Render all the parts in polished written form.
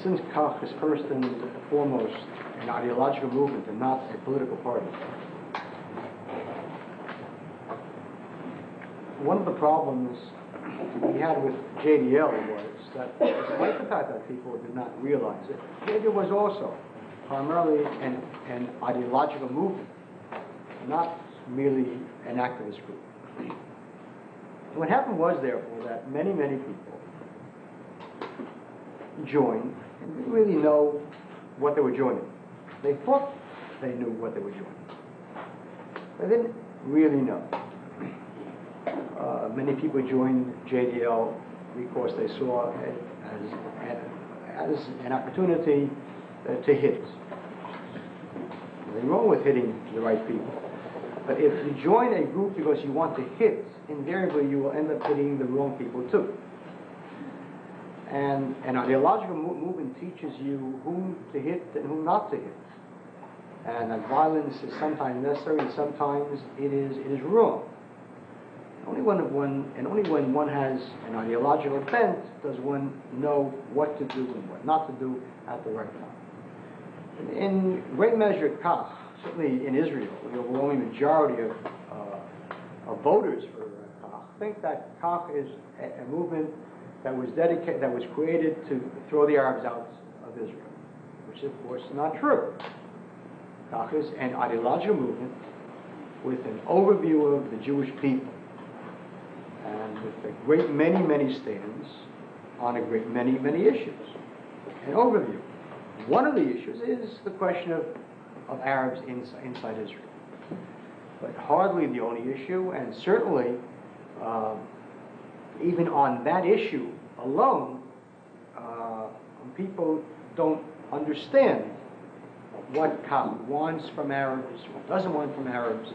Since Kach is first and foremost an ideological movement and not a political party, one of the problems we had with JDL was that, despite the fact that people did not realize it, JDL was also primarily an ideological movement, not merely an activist group. And what happened was, therefore, that many people joined and didn't really know what they were joining. They thought they knew what they were joining. They didn't really know. Many people joined JDL because they saw it as an opportunity to hit. Nothing wrong with hitting the right people. But if you join a group because you want to hit, invariably you will end up hitting the wrong people too. And an ideological movement teaches you whom to hit and whom not to hit. And that violence is sometimes necessary and sometimes it is wrong. Only when one has an ideological bent does one know what to do and what not to do at the right time. In great measure, Kach, certainly in Israel, the overwhelming majority of voters for Kach think that Kach is a movement that was created to throw the Arabs out of Israel, which of course is not true. Kach is an ideological movement with an overview of the Jewish people and with a great many stands on a great many issues. An overview. One of the issues is the question of Arabs inside Israel. But hardly the only issue, and certainly even on that issue alone, people don't understand what Kach wants from Arabs, what doesn't want from Arabs.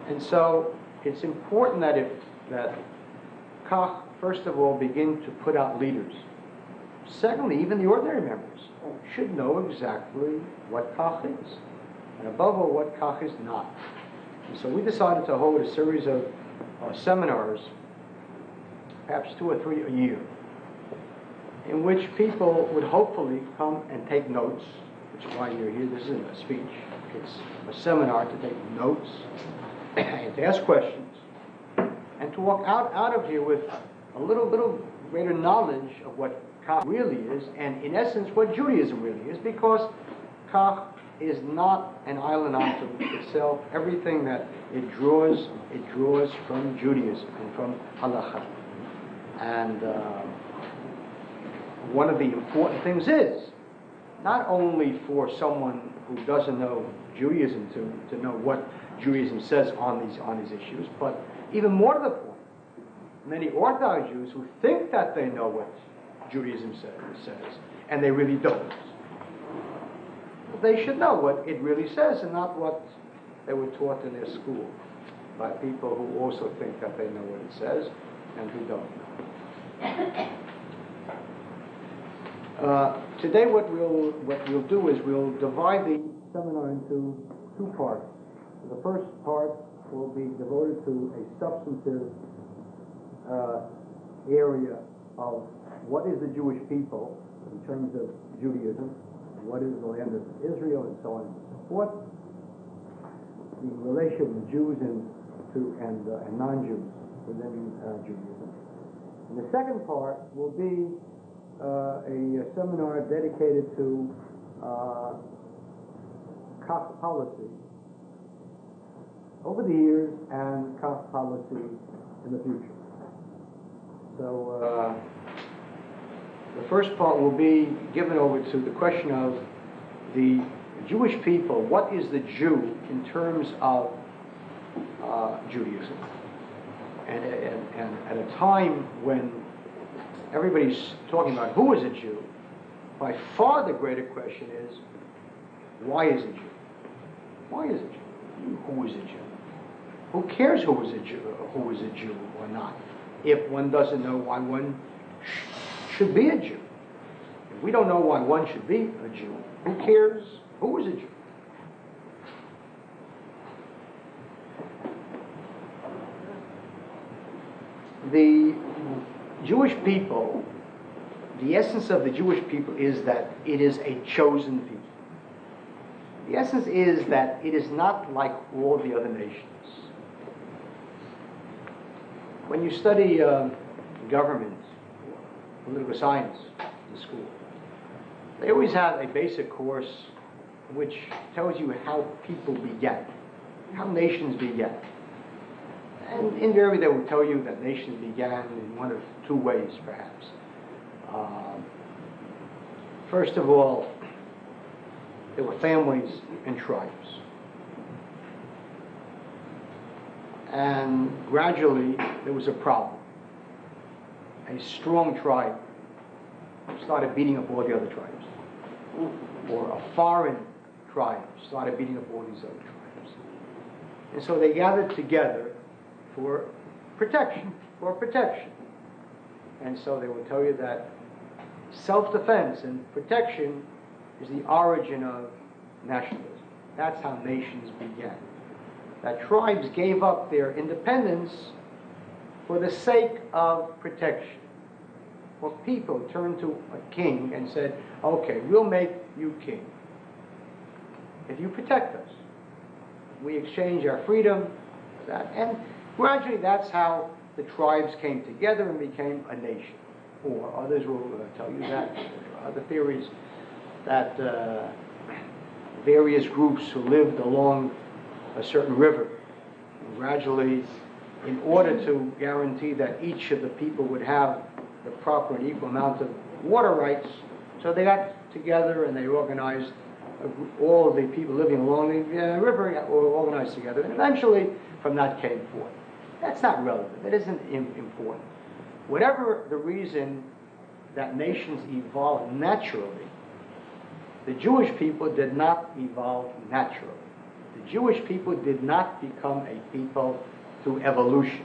And so it's important that Kach, first of all, begin to put out leaders. Secondly, even the ordinary members should know exactly what Kach is, and above all, what Kach is not. And so we decided to hold a series of seminars, perhaps 2 or 3 a year, in which people would hopefully come and take notes, which is why you're here. This isn't a speech. It's a seminar to take notes and to ask questions and to walk out of here with a little greater knowledge of what Kach really is, and in essence what Judaism really is, because Kach is not an island unto itself. Everything that it draws from Judaism and from Halakha. And one of the important things is not only for someone who doesn't know Judaism to know what Judaism says on these issues, but even more to the point, many Orthodox Jews who think that they know what Judaism says, and they really don't. They should know what it really says and not what they were taught in their school by people who also think that they know what it says and who don't know. Today what we'll do is we'll divide the seminar into 2 parts. The first part will be devoted to a substantive area of what is the Jewish people in terms of Judaism, what is the land of Israel, and so on and so forth, the relation of Jews and non-Jews within Judaism. And the second part will be a seminar dedicated to Kach policy over the years and Kach policy in the future. So the first part will be given over to the question of the Jewish people. What is the Jew in terms of Judaism? And at a time when everybody's talking about who is a Jew, by far the greater question is, why is a Jew? Why is a Jew? Who is a Jew? Who cares who is a Jew or not, if one doesn't know why one should be a Jew? If we don't know why one should be a Jew, who cares who is a Jew? The Jewish people, the essence of the Jewish people is that it is a chosen people. The essence is that it is not like all the other nations. When you study government, political science in school, they always have a basic course which tells you how people began, how nations began. And invariably they will tell you that nations began in one of two ways, perhaps. First of all, there were families and tribes. And gradually there was a problem. A strong tribe started beating up all the other tribes. Or a foreign tribe started beating up all these other tribes. And so they gathered together for protection. And so they will tell you that self-defense and protection is the origin of nationalism. That's how nations began. That tribes gave up their independence for the sake of protection. Well, people turned to a king and said, okay, we'll make you king if you protect us. We exchange our freedom for that. And gradually that's how the tribes came together and became a nation. Or others will tell you that, there are other theories, that various groups who lived along a certain river, and gradually, in order to guarantee that each of the people would have the proper and equal amount of water rights, so they got together and they organized all of the people living along the river were organized together, and eventually from that came forth. That's not relevant. That isn't important. Whatever the reason that nations evolved naturally, the Jewish people did not evolve naturally. The Jewish people did not become a people through evolution.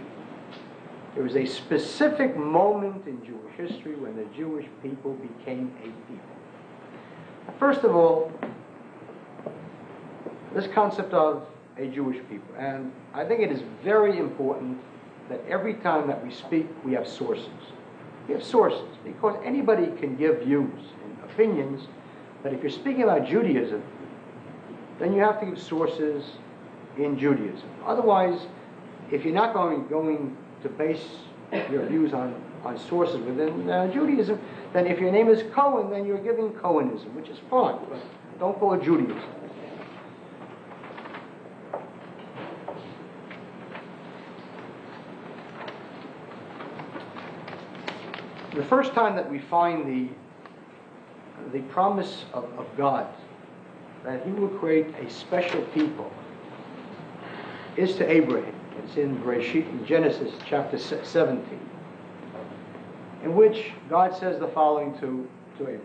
There was a specific moment in Jewish history when the Jewish people became a people. First of all, this concept of a Jewish people. And I think it is very important that every time that we speak, we have sources. We have sources, because anybody can give views and opinions, but if you're speaking about Judaism, then you have to give sources in Judaism. Otherwise, if you're not going to base your views on sources within Judaism, then if your name is Cohen, then you're giving Cohenism, which is fine, but don't call it Judaism. The first time that we find the promise of God that he will create a special people is to Abraham. It's in Bereshit, in Genesis chapter 17, in which God says the following to Abraham.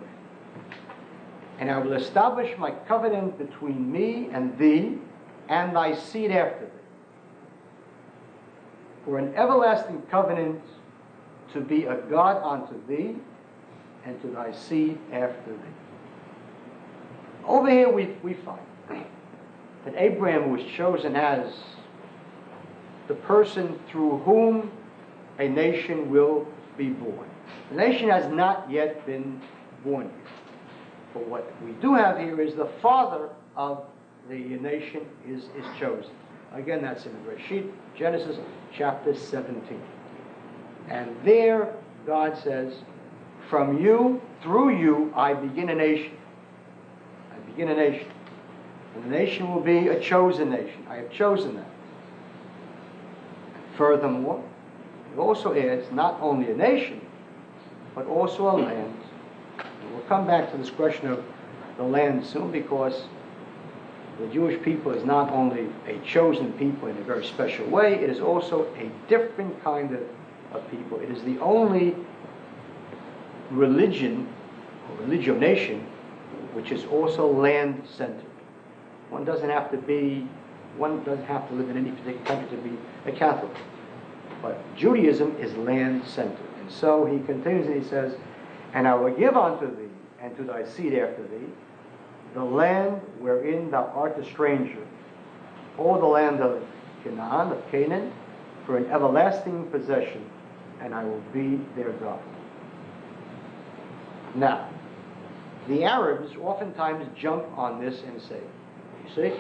And I will establish my covenant between me and thee and thy seed after thee, for an everlasting covenant to be a God unto thee and to thy seed after thee. Over here we find that Abraham was chosen as the person through whom a nation will be born. The nation has not yet been born yet. But what we do have here is the father of the nation is chosen. Again, that's in Bereshit, Genesis chapter 17. And there God says, from you, through you, I begin a nation. I begin a nation. And the nation will be a chosen nation. I have chosen that. Furthermore, it also adds not only a nation, but also a land. And we'll come back to this question of the land soon, because the Jewish people is not only a chosen people in a very special way, it is also a different kind of people. It is the only religion, or religionation, which is also land-centered. One doesn't have to be One doesn't have to live in any particular country to be a Catholic. But Judaism is land-centered. And so he continues and he says, and I will give unto thee and to thy seed after thee the land wherein thou art a stranger, all the land of Canaan, of Canaan, for an everlasting possession, and I will be their God. Now, the Arabs oftentimes jump on this and say, you see,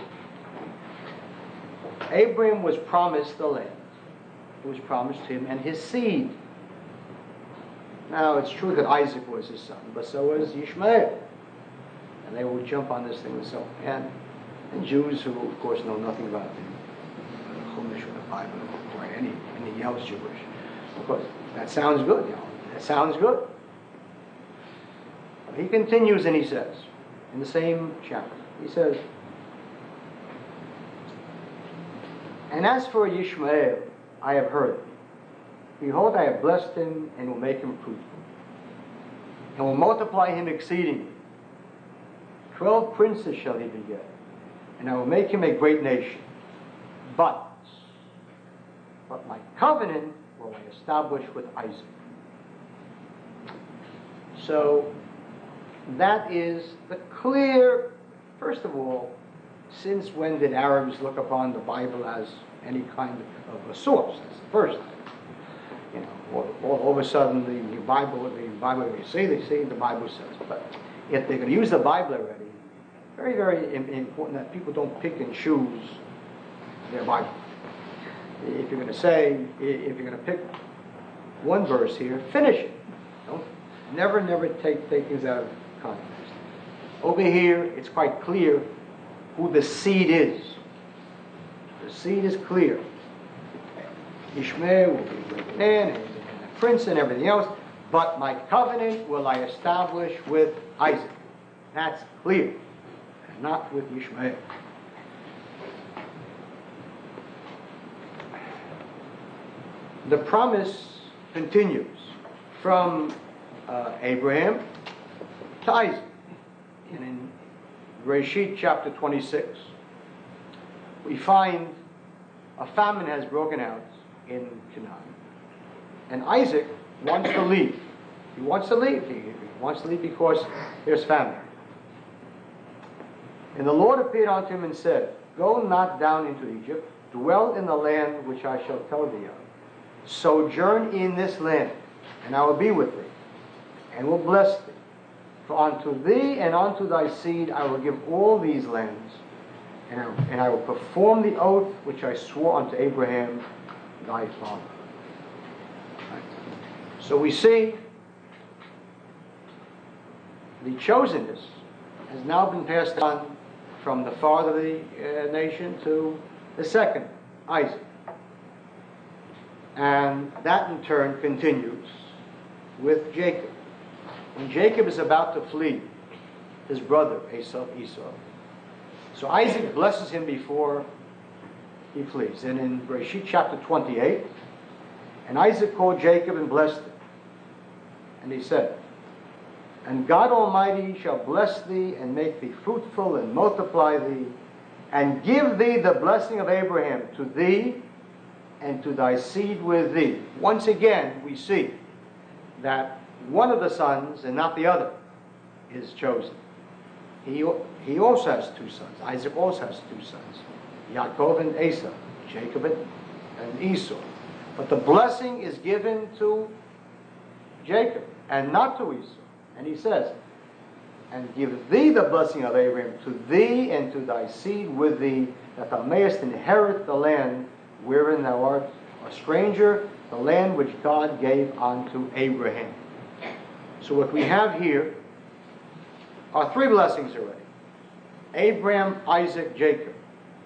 Abraham was promised the land. It was promised him and his seed. Now, it's true that Isaac was his son, but so was Ishmael. And they will jump on this thing and so on. And Jews who, of course, know nothing about the Chumash or the Bible or anything else Jewish. Of course, that sounds good, you know. That sounds good. He continues and he says, in the same chapter, he says, and as for Ishmael, I have heard. Behold, I have blessed him and will make him fruitful, and will multiply him exceedingly. 12 princes shall he beget, and I will make him a great nation. But my covenant will I establish with Isaac. So that is the clear, first of all, since when did Arabs look upon the Bible as any kind of a source? That's the first thing. You know, all of a sudden the Bible they say the Bible says. But if they're going to use the Bible already, very, very important that people don't pick and choose their Bible. If you're going to pick one verse here, finish it. Don't never take things out of context. Over here, it's quite clear who the seed is. The seed is clear. Ishmael will be a great man and a prince and everything else, but my covenant will I establish with Isaac. That's clear, and not with Ishmael. The promise continues from Abraham to Isaac. And in Bereshit chapter 26, we find a famine has broken out in Canaan. And Isaac wants to leave. He wants to leave. He wants to leave because there's famine. And the Lord appeared unto him and said, Go not down into Egypt, dwell in the land which I shall tell thee of. Sojourn in this land, and I will be with thee, and will bless thee. For unto thee and unto thy seed I will give all these lands, and I will perform the oath which I swore unto Abraham thy father. Right. So we see the chosenness has now been passed on from the father of the nation to the second, Isaac. And that in turn continues with Jacob. When Jacob is about to flee his brother Esau. So Isaac blesses him before he flees. And in Bereshit chapter 28, and Isaac called Jacob and blessed him. And he said, And God Almighty shall bless thee and make thee fruitful and multiply thee, and give thee the blessing of Abraham to thee and to thy seed with thee. Once again, we see that one of the sons and not the other is chosen. He also has two sons. Isaac also has two sons, Yaakov and Esau, Jacob and Esau. But the blessing is given to Jacob and not to Esau. And he says, And give thee the blessing of Abraham to thee and to thy seed with thee, that thou mayest inherit the land wherein thou art a stranger, the land which God gave unto Abraham. So what we have here are three blessings already. Abraham, Isaac, Jacob.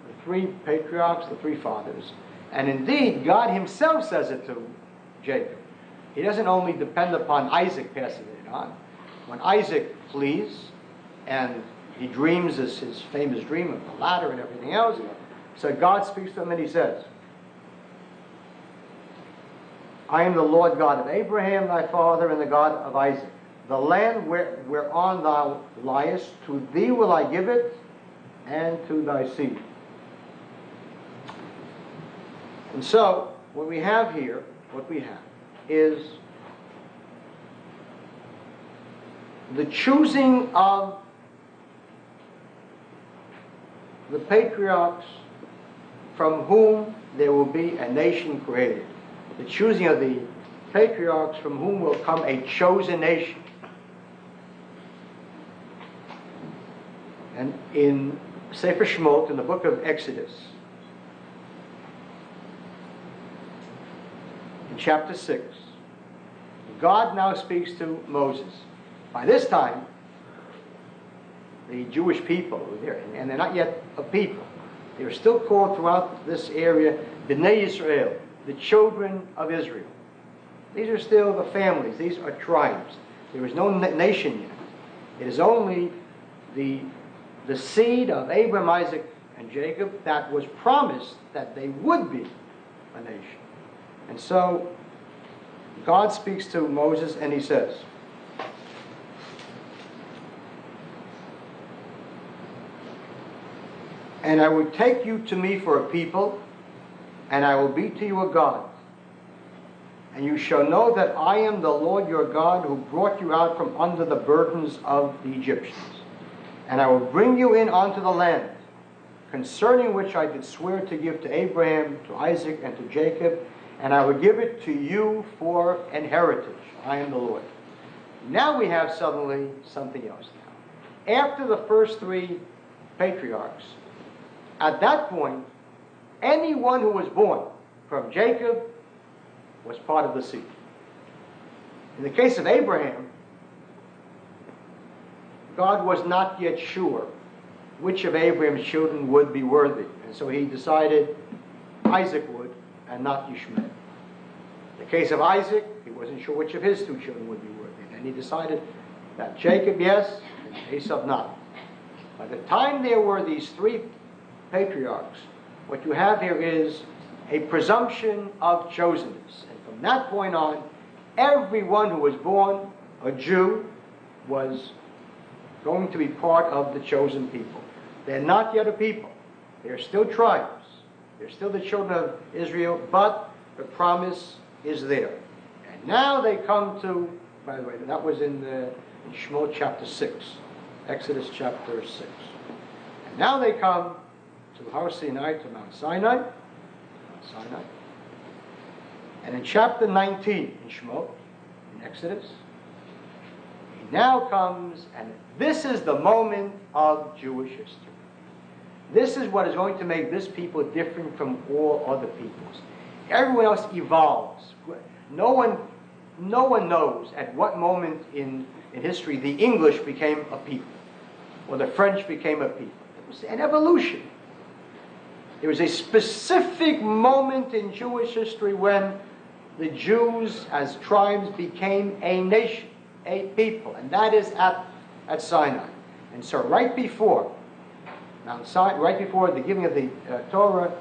The three patriarchs, the three fathers. And indeed, God himself says it to Jacob. He doesn't only depend upon Isaac passing it on. When Isaac flees, and he dreams his famous dream of the ladder and everything else, so God speaks to him and he says, I am the Lord God of Abraham thy father and the God of Isaac. The land whereon thou liest, to thee will I give it, and to thy seed. And so, what we have is the choosing of the patriarchs from whom there will be a nation created. The choosing of the patriarchs from whom will come a chosen nation. And in Sefer Shemot, in the book of Exodus, in chapter 6, God now speaks to Moses. By this time, the Jewish people were there, and they're not yet a people. They're still called throughout this area Bnei Yisrael, the children of Israel. These are still the families. These are tribes. There is no nation yet. It is only the seed of Abraham, Isaac, and Jacob that was promised that they would be a nation. And so God speaks to Moses and he says, "And I will take you to me for a people, and I will be to you a God. And you shall know that I am the Lord your God who brought you out from under the burdens of the Egyptians. And I will bring you in unto the land, concerning which I did swear to give to Abraham, to Isaac, and to Jacob, and I will give it to you for an heritage. I am the Lord." Now we have suddenly something else now. After the first three patriarchs, at that point, anyone who was born from Jacob was part of the seed. In the case of Abraham, God was not yet sure which of Abraham's children would be worthy. And so he decided Isaac would, and not Ishmael. In the case of Isaac, he wasn't sure which of his two children would be worthy. Then he decided that Jacob, yes, and Esau, not. By the time there were these three patriarchs, what you have here is a presumption of chosenness. And from that point on, everyone who was born a Jew was going to be part of the chosen people. They're not yet a people. They're still tribes. They're still the children of Israel, but the promise is there. And now they come to, by the way, that was in Shemot chapter 6, Exodus chapter 6. And now they come to Har Sinai, to Mount Sinai. And in chapter 19 in Shemot, in Exodus, he now comes, and this is the moment of Jewish history. This is what is going to make this people different from all other peoples. Everyone else evolves. No one knows at what moment in history the English became a people, or the French became a people. It was an evolution. There was a specific moment in Jewish history when the Jews as tribes became a nation, a people, and that is at Sinai. And so right before Mount Sinai, right before the giving of the Torah,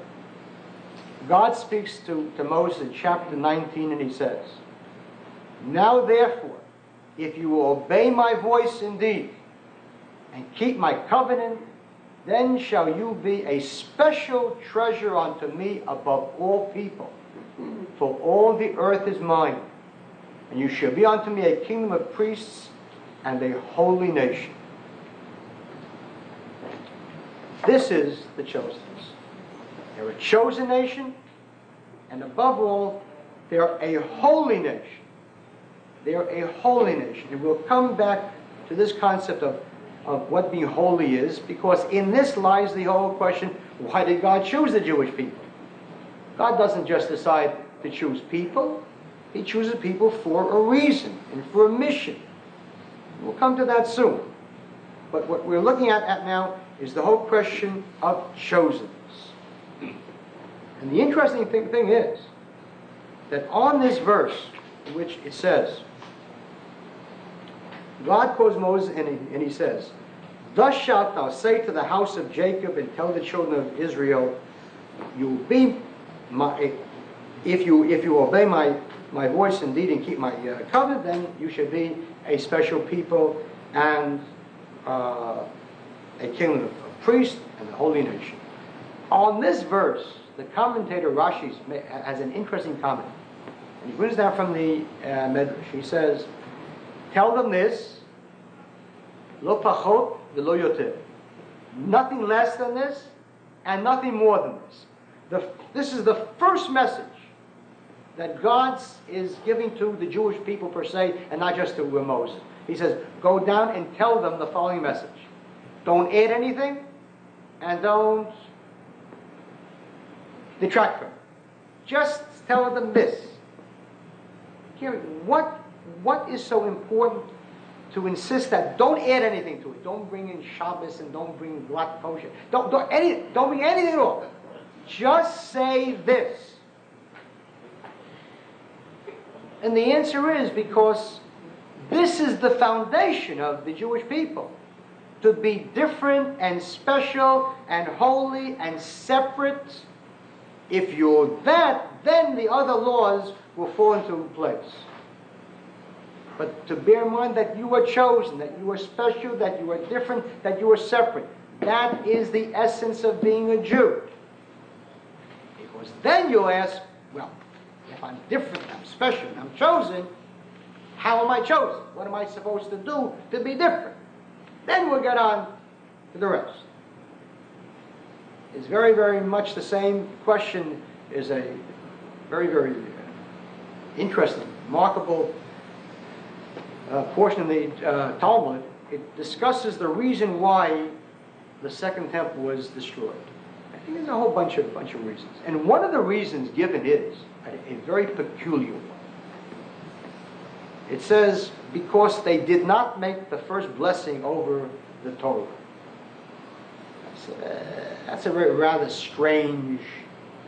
God speaks to Moses in chapter 19, and he says, "Now therefore, if you will obey my voice indeed, and keep my covenant, then shall you be a special treasure unto me above all people. For all the earth is mine, and you shall be unto me a kingdom of priests and a holy nation." This is the chosen. They're a chosen nation, and above all, they're a holy nation. They're a holy nation. And we'll come back to this concept of what being holy is, because in this lies the whole question, why did God choose the Jewish people? God doesn't just decide to choose people. He chooses people for a reason and for a mission. We'll come to that soon. But what we're looking at now is the whole question of chosenness. And the interesting thing is that on this verse, in which it says, God calls Moses and he says, "Thus shalt thou say to the house of Jacob and tell the children of Israel, you will be my, if you obey my voice indeed and keep my covenant, then you should be a special people and a kingdom of priests and a holy nation." On this verse, the commentator Rashi has an interesting comment. And he brings down from the Medrash. He says, tell them this, lo pachot v'lo yoter. Nothing less than this, and nothing more than this. This is the first message that God is giving to the Jewish people per se, and not just to Moses. He says, go down and tell them the following message. Don't add anything, and don't detract from it. Just tell them this. What is so important to insist that don't add anything to it? Don't bring in Shabbos and don't bring Glat Kosher. Don't bring anything at all. Just say this. And the answer is because this is the foundation of the Jewish people. To be different and special and holy and separate. If you're that, then the other laws will fall into place. But to bear in mind that you are chosen, that you are special, that you are different, that you are separate. That is the essence of being a Jew. Because then you'll ask, well, if I'm different, I'm special, I'm chosen, how am I chosen? What am I supposed to do to be different? Then we'll get on to the rest. It's very, very much the same question. Is a very, very interesting, remarkable portion of the Talmud. It discusses the reason why the second temple was destroyed. I think there's a whole bunch of reasons. And one of the reasons given is a very peculiar one. It says, because they did not make the first blessing over the Torah. That's a very rather strange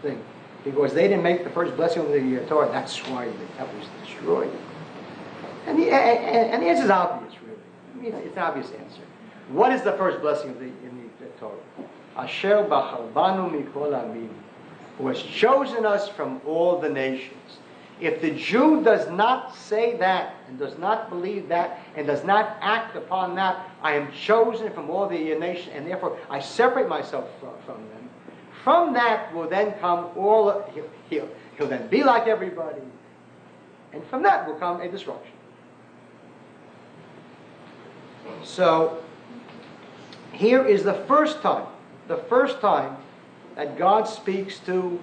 thing. Because they didn't make the first blessing over the Torah, that's why that was destroyed. And the answer is obvious, really. I mean, it's an obvious answer. What is the first blessing in the Torah? Asher bachar banu mikol amim, who has chosen us from all the nations. If the Jew does not say that, and does not believe that, and does not act upon that, I am chosen from all the nations, and therefore I separate myself from them. From that will then come he'll then be like everybody. And from that will come a disruption. So, here is the first time that God speaks to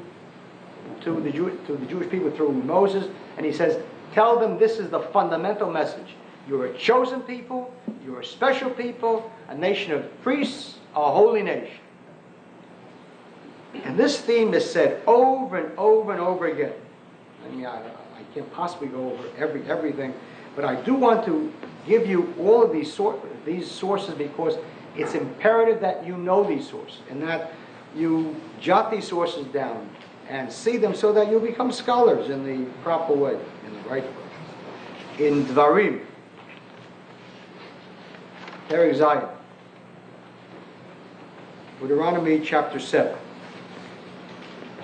the Jewish people through Moses, and he says, tell them this is the fundamental message. You're a chosen people, you're a special people, a nation of priests, a holy nation. And this theme is said over and over and over again. I mean, I can't possibly go over everything, but I do want to give you all of these sources because it's imperative that you know these sources and that you jot these sources down and see them so that you'll become scholars in the proper way, in the right way. In Dvarim, Perek Zayin, Deuteronomy chapter 7.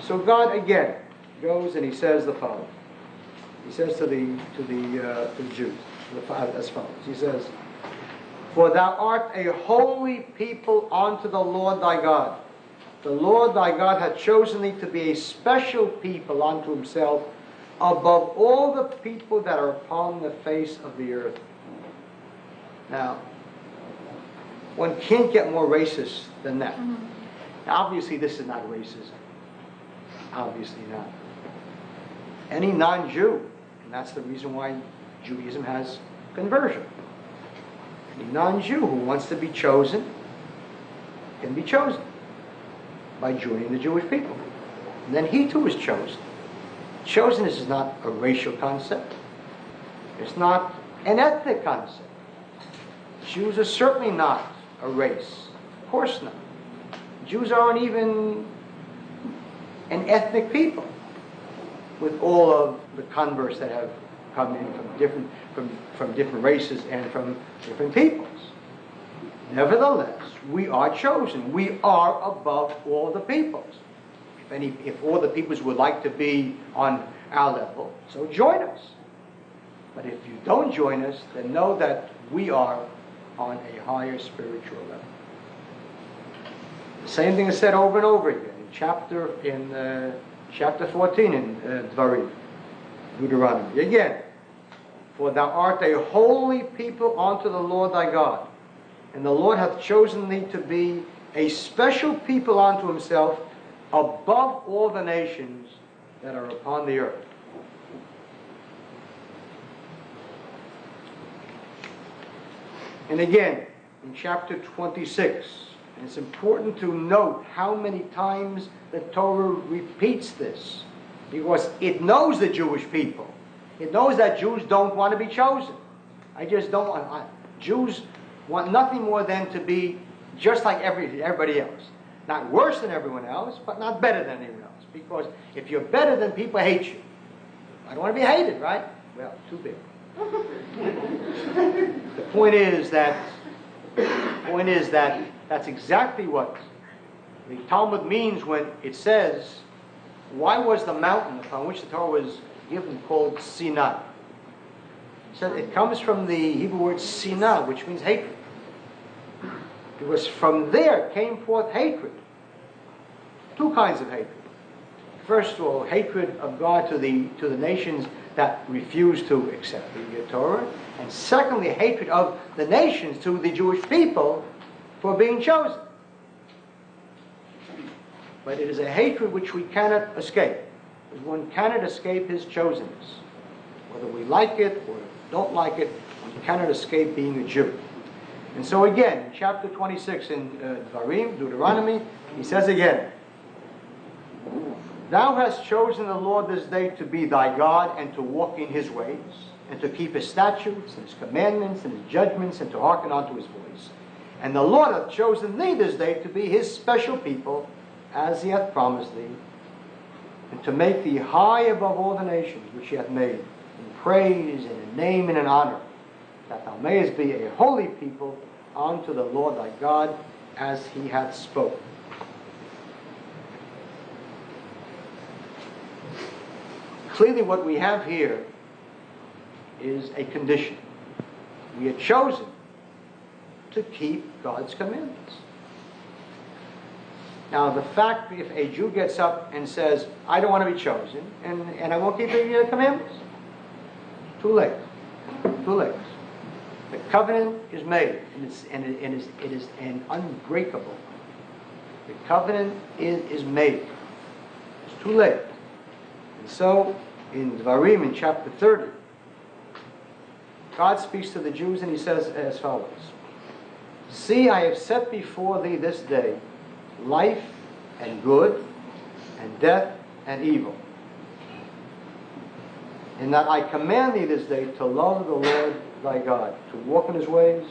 So God again goes and he says the following. He says to the Jews as follows. He says, for thou art a holy people unto the Lord thy God. The Lord thy God hath chosen thee to be a special people unto himself above all the people that are upon the face of the earth. Now, one can't get more racist than that. Now, obviously, this is not racism. Obviously not. Any non-Jew, and that's the reason why Judaism has conversion. Any non-Jew who wants to be chosen can be chosen by joining the Jewish people. And then he too is chosen. Chosen is not a racial concept. It's not an ethnic concept. Jews are certainly not a race. Of course not. Jews aren't even an ethnic people, with all of the converts that have come in from different races and from different peoples. Nevertheless, we are chosen. We are above all the peoples. If all the peoples would like to be on our level, so join us. But if you don't join us, then know that we are on a higher spiritual level. The same thing is said over and over again. In chapter 14 in Deuteronomy. Again, for thou art a holy people unto the Lord thy God, and the Lord hath chosen thee to be a special people unto himself above all the nations that are upon the earth. And again, in chapter 26, and it's important to note how many times the Torah repeats this, because it knows the Jewish people. It knows that Jews don't want to be chosen. I just don't want. Jews want nothing more than to be just like everybody else. Not worse than everyone else, but not better than anyone else. Because if you're better, then people hate you. I don't want to be hated, right? Well, too big. The point is that that's exactly what the Talmud means when it says, why was the mountain upon which the Torah was given called Sinai? It says it comes from the Hebrew word Sinah, which means hatred. Because from there came forth hatred. Two kinds of hatred. First of all, hatred of God to the nations that refuse to accept the Torah. And secondly, hatred of the nations to the Jewish people for being chosen. But it is a hatred which we cannot escape. Because one cannot escape his chosenness. Whether we like it or don't like it, we cannot escape being a Jew. And so again, in chapter 26 in Deuteronomy, he says again, thou hast chosen the Lord this day to be thy God, and to walk in his ways, and to keep his statutes, and his commandments, and his judgments, and to hearken unto his voice. And the Lord hath chosen thee this day to be his special people, as he hath promised thee, and to make thee high above all the nations which he hath made, in praise, and in name, and in honor, that thou mayest be a holy people unto the Lord thy God, as he hath spoken. Clearly what we have here is a condition. We are chosen to keep God's commandments. Now the fact if a Jew gets up and says, I don't want to be chosen, and I won't keep the commandments, too late. Too late. The covenant is made, and it is an unbreakable. The covenant is made. It's too late. And so, in Dvarim, in chapter 30, God speaks to the Jews and he says as follows, see, I have set before thee this day life and good, and death and evil. And that I command thee this day to love the Lord thy God, to walk in his ways,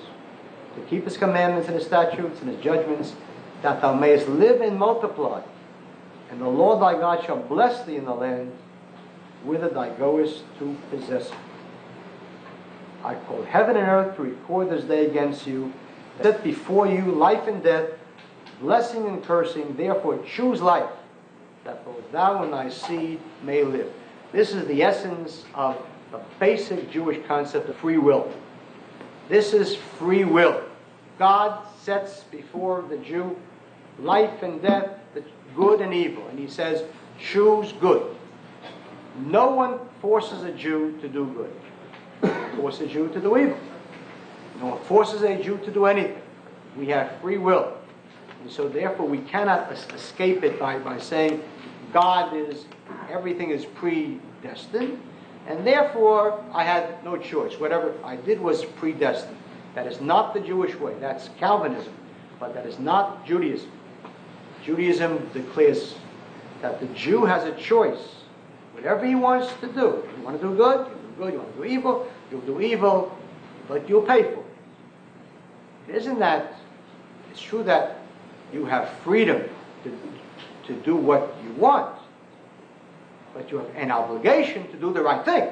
to keep his commandments and his statutes and his judgments, that thou mayest live and multiply. And the Lord thy God shall bless thee in the land whither thou goest to possess it. I call heaven and earth to record this day against you, set before you life and death, blessing and cursing. Therefore choose life, that both thou and thy seed may live. This is the essence of the basic Jewish concept of free will. This is free will. God sets before the Jew life and death, the good and evil. And he says, choose good. No one forces a Jew to do good. Forces a Jew to do evil. No one forces a Jew to do anything. We have free will. And so therefore we cannot escape it by saying everything is predestined, and therefore I had no choice. Whatever I did was predestined. That is not the Jewish way. That's Calvinism. But that is not Judaism. Judaism declares that the Jew has a choice. Whatever he wants to do. You want to do good, you do good. You want to do evil, you'll do evil, but you'll pay for it. It isn't that. It's true that you have freedom to do what you want, but you have an obligation to do the right thing.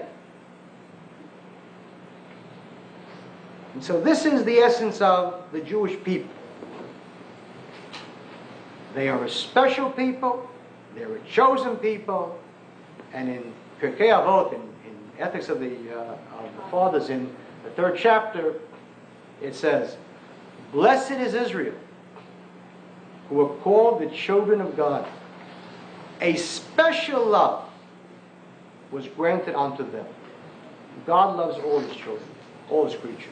And so this is the essence of the Jewish people. They are a special people, they're a chosen people, and in Pirkei Avot, in Ethics of the Fathers, in the 3rd chapter, it says, blessed is Israel, who are called the children of God. a special love was granted unto them. God loves all his children, all his creatures.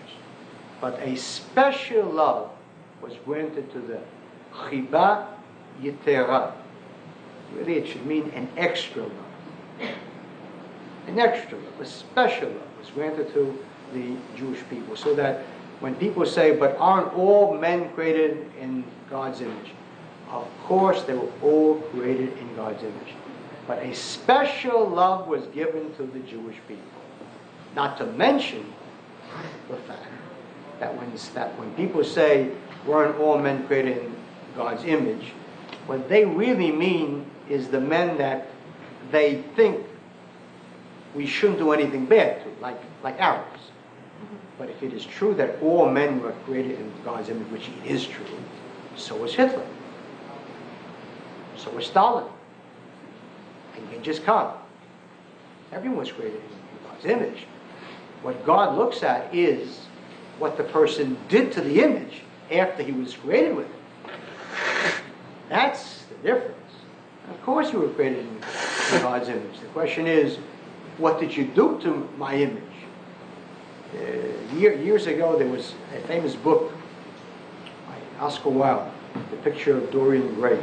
But a special love was granted to them. Chiba yitera. Really, it should mean an extra love. An extra love, a special love was granted to the Jewish people. So that when people say, but aren't all men created in God's image? Of course, they were all created in God's image. But a special love was given to the Jewish people. Not to mention the fact that when people say, weren't all men created in God's image, what they really mean is the men that they think we shouldn't do anything bad to, like Arabs. But if it is true that all men were created in God's image, which it is true, so was Hitler. So was Stalin. And Genghis Khan. Everyone was created in God's image. What God looks at is what the person did to the image after he was created with it. That's the difference. Of course you were created in God's image. The question is, what did you do to my image? Years ago, there was a famous book by Oscar Wilde, The Picture of Dorian Gray.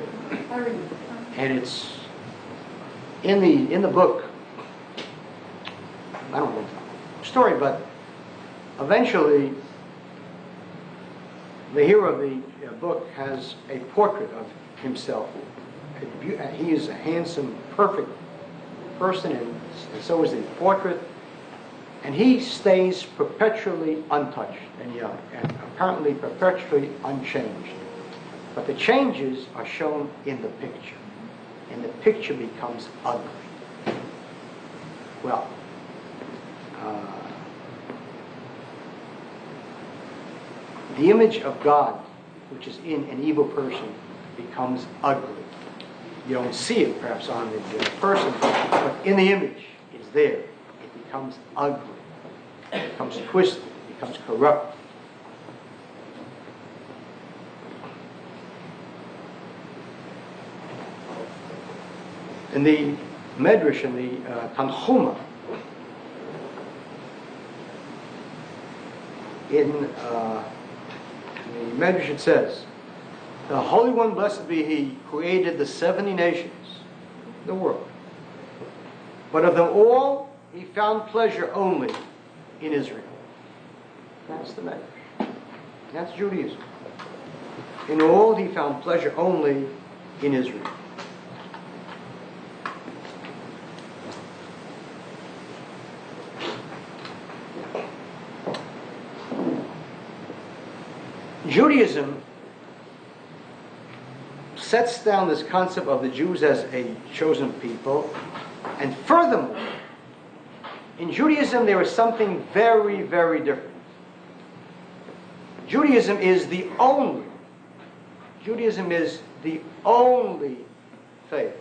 And it's in the book, I don't know the story, but eventually the hero of the book has a portrait of himself. He is a handsome, perfect person, and so is the portrait. And he stays perpetually untouched and young, and apparently perpetually unchanged. But the changes are shown in the picture, and the picture becomes ugly. Well, the image of God, which is in an evil person, becomes ugly. You don't see it perhaps on the person, but in the image, it's there. It becomes ugly. It becomes twisted. It becomes corrupt. In the Medrash, in the Tanchuma, in the Medrash it says, the Holy One, blessed be He, created the 70 nations, the world. But of them all, He found pleasure only in Israel. That's the Medrash. That's Judaism. In all, He found pleasure only in Israel. Judaism sets down this concept of the Jews as a chosen people, and furthermore, in Judaism there is something very, very different. Judaism is the only faith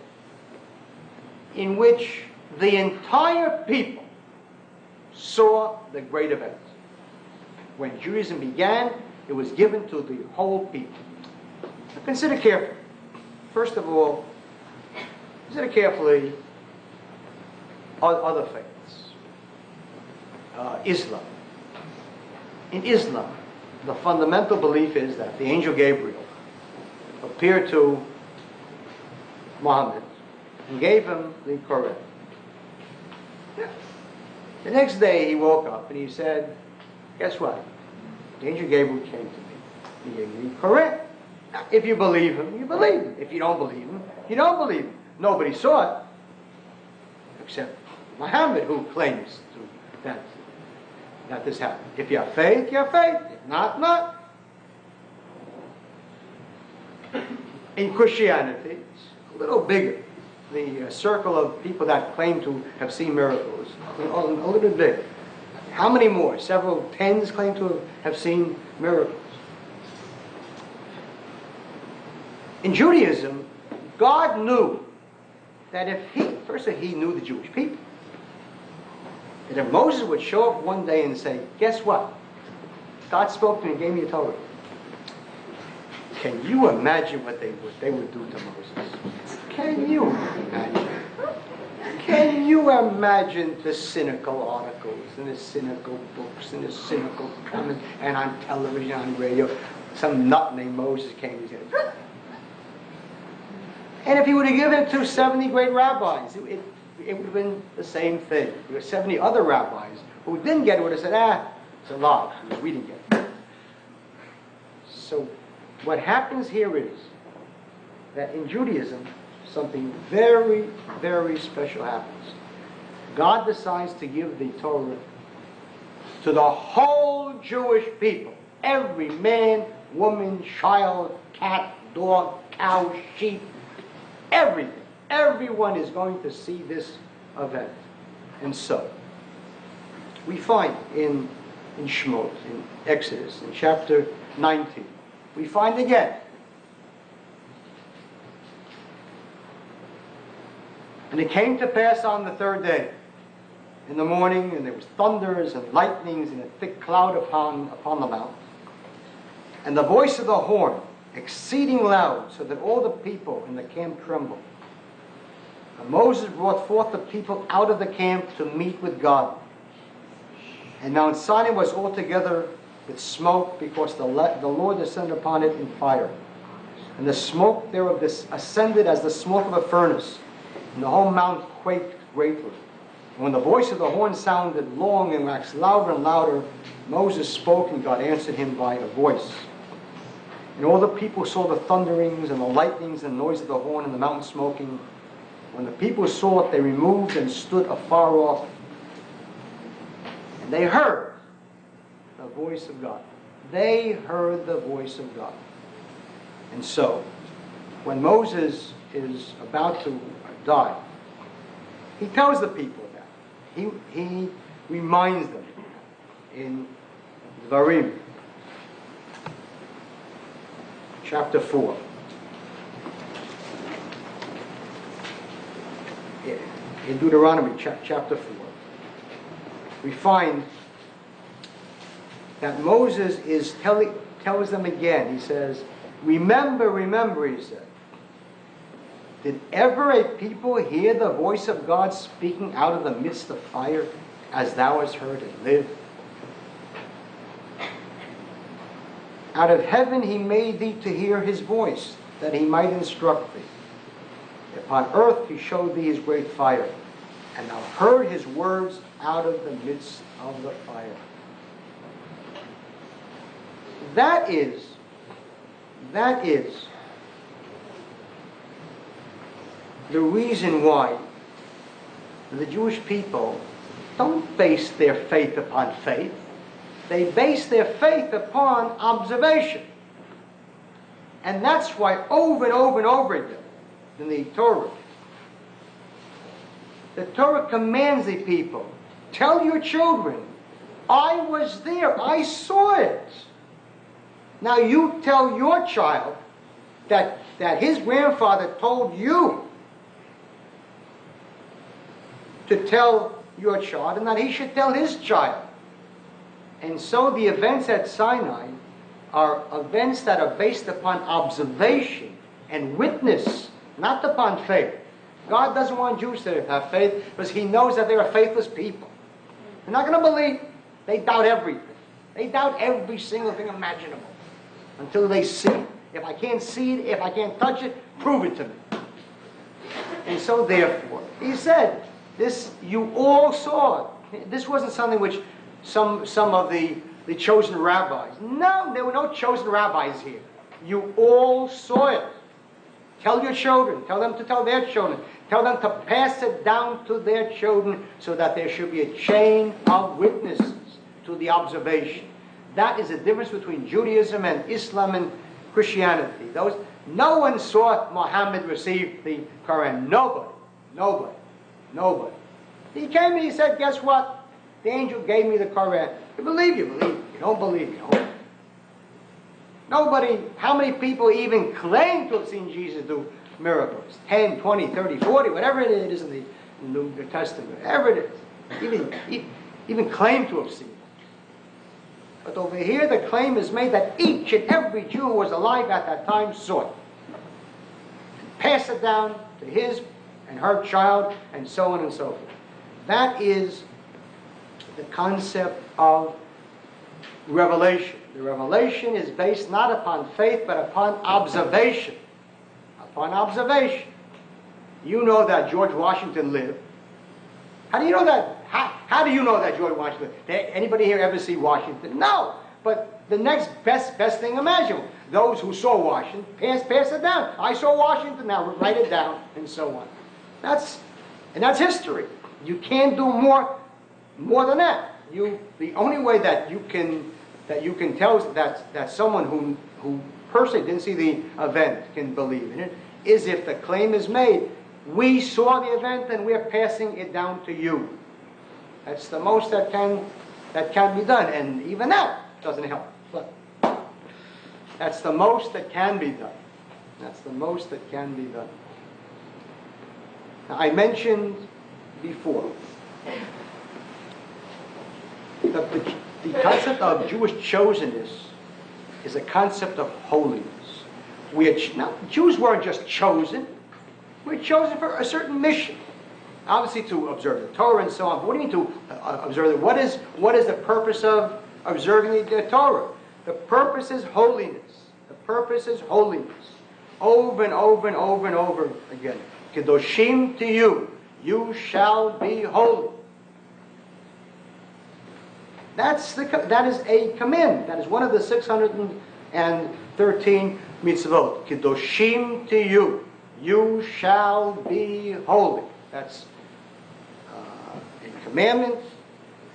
in which the entire people saw the great event. When Judaism began, it was given to the whole people. Now consider carefully. First of all, consider carefully other faiths. Islam. In Islam, the fundamental belief is that the angel Gabriel appeared to Muhammad and gave him the Quran. The next day he woke up and he said, guess what? The angel Gabriel came to me. He gave me the Quran. Now, if you believe him, you believe him. If you don't believe him, you don't believe him. Nobody saw it except Muhammad, who claims that this happened. If you have faith, you have faith. If not, not. In Christianity, it's a little bigger. The circle of people that claim to have seen miracles, a little bit bigger. How many more? Several tens claim to have seen miracles. In Judaism, God knew that first he knew the Jewish people. And if Moses would show up one day and say, guess what? God spoke to me and gave me a Torah. Can you imagine what they would do to Moses? Can you imagine? Can you imagine the cynical articles and the cynical books and the cynical comments, and on television, on radio, some nut named Moses came and said, and if he would have given it to 70 great rabbis, it would have been the same thing. There were 70 other rabbis who didn't get it would have said, it's a lie, we didn't get it. So what happens here is that in Judaism, something very, very special happens. God decides to give the Torah to the whole Jewish people. Every man, woman, child, cat, dog, cow, sheep, everything. Everyone is going to see this event. And so, we find in Shemot, in Exodus, in chapter 19, we find again, and it came to pass on the third day, in the morning, and there was thunders and lightnings and a thick cloud upon the mount, and the voice of the horn, exceeding loud, so that all the people in the camp trembled. And Moses brought forth the people out of the camp to meet with God. And Mount Sinai was altogether with smoke, because the Lord descended upon it in fire. And the smoke thereof ascended as the smoke of a furnace, and the whole mount quaked greatly. And when the voice of the horn sounded long and waxed louder and louder, Moses spoke, and God answered him by a voice. And all the people saw the thunderings and the lightnings and the noise of the horn and the mountain smoking. When the people saw it, they removed and stood afar off. And they heard the voice of God. They heard the voice of God. And so, when Moses is about to die, he tells the people that. He reminds them in Dvarim, chapter 4. In Deuteronomy chapter 4, we find that Moses tells them again, he says, remember, he said, did ever a people hear the voice of God speaking out of the midst of fire, as thou hast heard and lived? Out of heaven he made thee to hear his voice, that he might instruct thee. Upon earth he showed thee his great fire, and thou heard his words out of the midst of the fire. That is the reason why the Jewish people don't base their faith upon faith. They base their faith upon observation. And that's why over and over and over again in the Torah commands the people, tell your children, I was there, I saw it. Now you tell your child that his grandfather told you to tell your child, and that he should tell his child. And so the events at Sinai are events that are based upon observation and witness, not upon faith. God doesn't want Jews to have faith because he knows that they're a faithless people. They're not going to believe. They doubt everything. They doubt every single thing imaginable until they see it. If I can't see it, if I can't touch it, prove it to me. And so therefore, he said, this you all saw it. This wasn't something which some of the chosen rabbis. No, there were no chosen rabbis here. You all saw it. Tell your children. Tell them to tell their children. Tell them to pass it down to their children so that there should be a chain of witnesses to the observation. That is the difference between Judaism and Islam and Christianity. No one saw Muhammad receive the Quran. Nobody. He came and he said, guess what? The angel gave me the Quran. You believe, you believe. You don't believe, you don't. Nobody, how many people even claim to have seen Jesus do miracles? 10, 20, 30, 40, whatever it is in the New Testament, whatever it is. Even claim to have seen it. But over here the claim is made that each and every Jew who was alive at that time saw it. pass it down to his and her child, and so on and so forth. That is the concept of revelation. The revelation is based not upon faith, but upon observation. Upon observation. You know that George Washington lived. How do you know that? How do you know that George Washington lived? Did anybody here ever see Washington? No. But the next best thing imaginable. Those who saw Washington, pass it down. I saw Washington, now write it down, and so on. That's history. You can't do more than that. The only way that you can tell that someone who personally didn't see the event can believe in it is if the claim is made, we saw the event and we're passing it down to you. That's the most that can be done, and even that doesn't help. But that's the most that can be done. That's the most that can be done. Now, I mentioned before the concept of Jewish chosenness is a concept of holiness. Now, Jews weren't just chosen. We're chosen for a certain mission. Obviously to observe the Torah and so on. But what do you mean to observe it? What is the purpose of observing the Torah? The purpose is holiness. The purpose is holiness. Over and over and over and over again. Kedoshim to you. You shall be holy. That is a command. That is one of the 613 mitzvot. Kedoshim to you. You shall be holy. That's a commandment.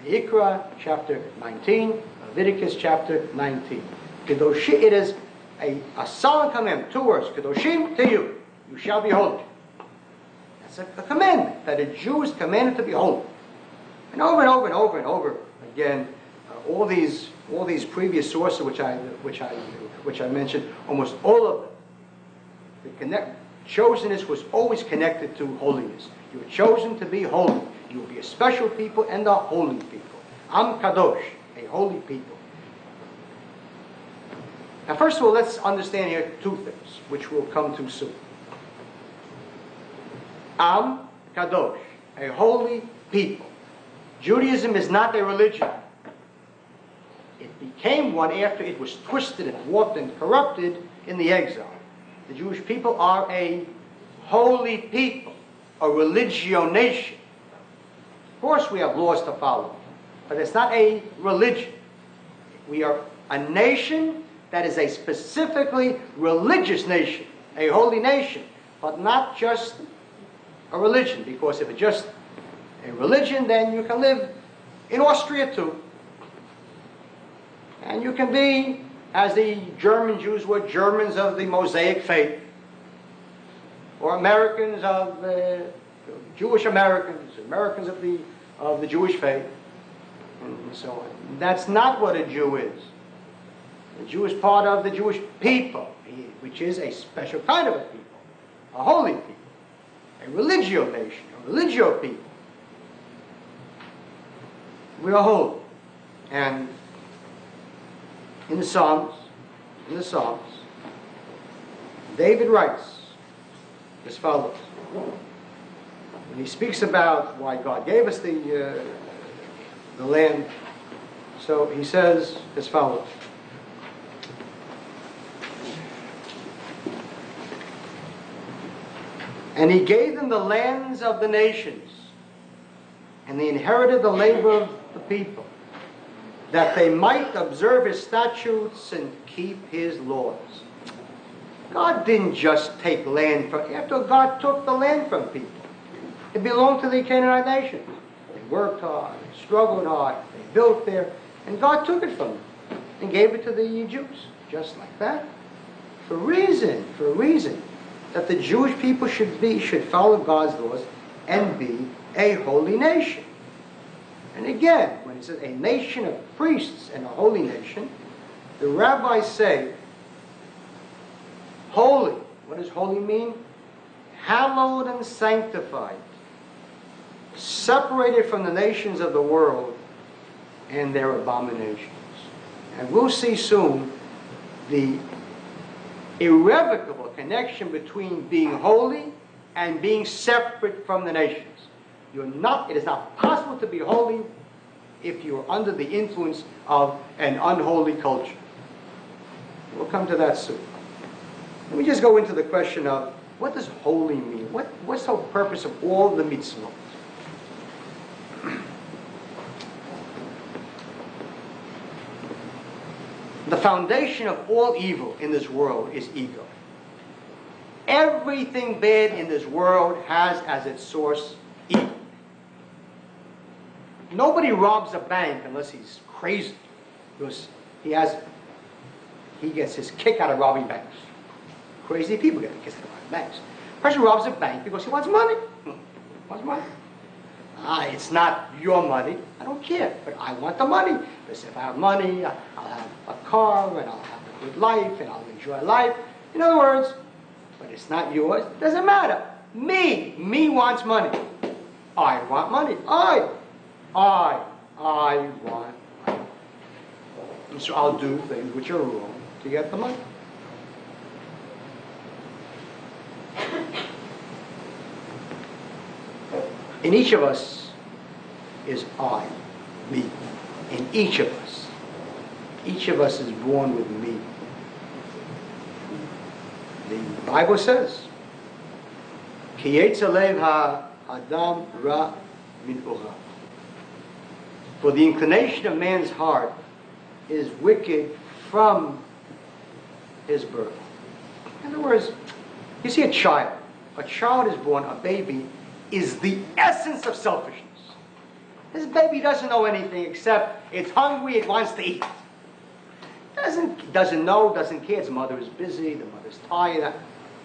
Ikra, chapter 19. Leviticus, chapter 19. Kedoshim, it is a solemn commandment. 2 words. Kedoshim to you. You shall be holy. That's a commandment. That a Jew is commanded to be holy. And over and over and over and over again, all these previous sources which I mentioned, almost all of them, chosenness was always connected to holiness. You were chosen to be holy. You will be a special people and a holy people. Am Kadosh, a holy people. Now, first of all, let's understand here 2 things, which we'll come to soon. Am Kadosh, a holy people. Judaism is not a religion. It became one after it was twisted and warped and corrupted in the exile. The Jewish people are a holy people, a religio nation. Of course we have laws to follow, but it's not a religion. We are a nation that is a specifically religious nation, a holy nation, but not just a religion, because if it's just a religion, then you can live in Austria too. And you can be, as the German Jews were, Germans of the Mosaic faith, or Americans of Jewish Americans, Americans of the Jewish faith, and so on. That's not what a Jew is. A Jew is part of the Jewish people, which is a special kind of a people, a holy people, a religio nation, a religio people. We are holy. And in the Psalms, David writes as follows. When he speaks about why God gave us the land, so he says as follows. And he gave them the lands of the nations, and they inherited the labor of the people, that they might observe his statutes and keep his laws. God didn't just take land after God took the land from people. It belonged to the Canaanite nation. They worked hard, they struggled hard, they built there, and God took it from them and gave it to the Jews, just like that. For a reason, that the Jewish people should follow God's laws and be a holy nation. And again, when it says a nation of priests and a holy nation, the rabbis say, holy. What does holy mean? Hallowed and sanctified. Separated from the nations of the world and their abominations. And we'll see soon the irrevocable connection between being holy and being separate from the nations. It is not possible to be holy if you are under the influence of an unholy culture. We'll come to that soon. Let me just go into the question of what does holy mean? What's the purpose of all the mitzvot? The foundation of all evil in this world is ego. Everything bad in this world has as its source ego. Nobody robs a bank unless he's crazy, because he gets his kick out of robbing banks. Crazy people get a kick out of robbing banks. A person robs a bank because he wants money. Wants money. It's not your money. I don't care, but I want the money. Because if I have money, I'll have a car, and I'll have a good life, and I'll enjoy life. In other words, but it's not yours. It doesn't matter. Me wants money. I want money. I want money. And so I'll do things which are wrong to get the money. In each of us is I, me. In each of us. Each of us is born with me. The Bible says, Ki yetzer lev ha'adam ra min ora. For the inclination of man's heart is wicked from his birth. In other words, you see a child. A child is born, a baby is the essence of selfishness. This baby doesn't know anything except it's hungry, it wants to eat. Doesn't know, doesn't care. Its mother is busy, the mother's tired.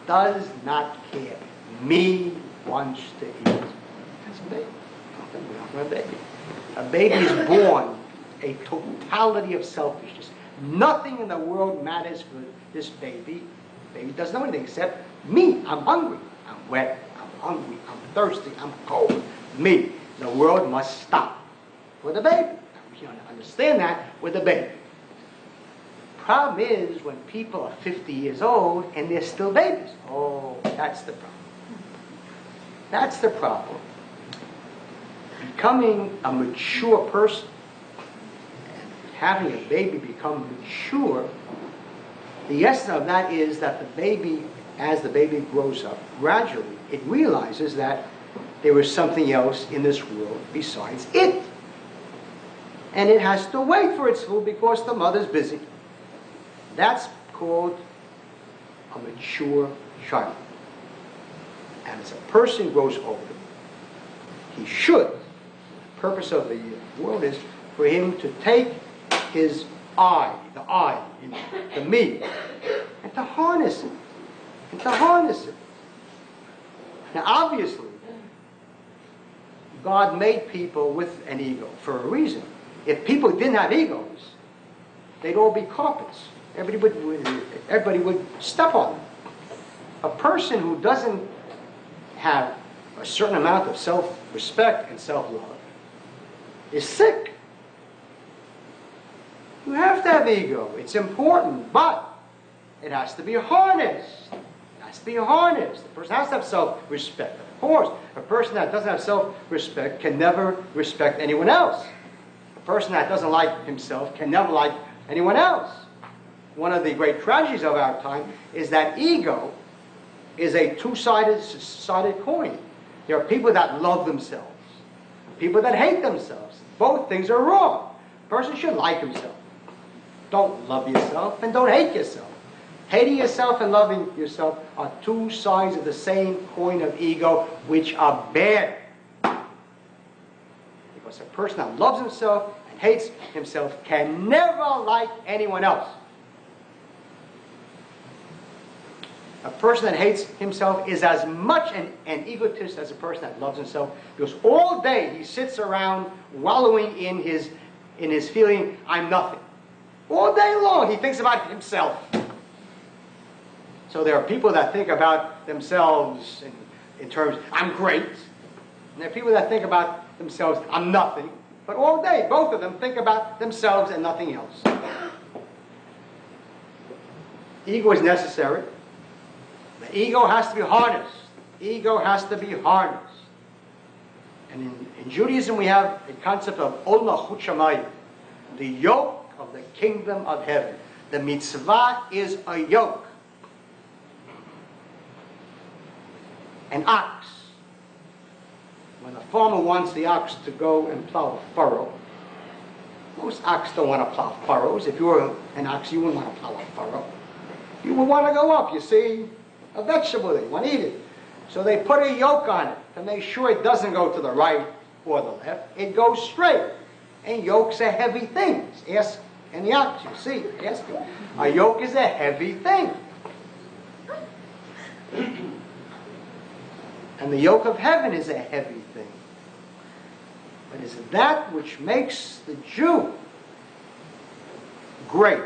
Does not care. Me wants to eat. That's a baby. Not a baby. A baby is born a totality of selfishness. Nothing in the world matters for this baby. The baby doesn't know anything except me. I'm hungry. I'm wet. I'm hungry. I'm thirsty. I'm cold. Me. The world must stop for the baby. You understand that with the baby. Problem is when people are 50 years old and they're still babies. Oh, that's the problem. That's the problem. Becoming a mature person, and having a baby become mature, the essence of that is that the baby, as the baby grows up, gradually it realizes that there is something else in this world besides it. And it has to wait for its food because the mother's busy. That's called a mature child. And as a person grows older, he should, the purpose of the world is for him to take his I, the me, and to harness it. Now obviously, God made people with an ego for a reason. If people didn't have egos, they'd all be carpets. Everybody would step on them. A person who doesn't have a certain amount of self-respect and self-love is sick. You have to have ego. It's important, but it has to be harnessed. The person has to have self-respect. Of course, a person that doesn't have self-respect can never respect anyone else. A person that doesn't like himself can never like anyone else. One of the great tragedies of our time is that ego is a two-sided coin. There are people that love themselves, people that hate themselves. Both things are wrong. A person should like himself. Don't love yourself and don't hate yourself. Hating yourself and loving yourself are two sides of the same coin of ego, which are bad. Because a person that loves himself and hates himself can never like anyone else. A person that hates himself is as much an egotist as a person that loves himself, because all day he sits around wallowing in his feeling, I'm nothing. All day long he thinks about himself. So there are people that think about themselves in terms, I'm great. And there are people that think about themselves, I'm nothing. But all day, both of them think about themselves and nothing else. Ego is necessary. The ego has to be harnessed. Ego has to be harnessed. And in Judaism we have a concept of ol malchut shamayim, the yoke of the kingdom of heaven. The mitzvah is a yoke. An ox. When a farmer wants the ox to go and plow a furrow, most ox don't want to plow furrows. If you were an ox, you wouldn't want to plow a furrow. You would want to go up. You see a vegetable there, you want to eat it. So they put a yoke on it to make sure it doesn't go to the right or the left. It goes straight. And yokes are heavy things. Ask any ox, you see, ask him. A yoke is a heavy thing. And the yoke of heaven is a heavy thing. But it's that which makes the Jew great.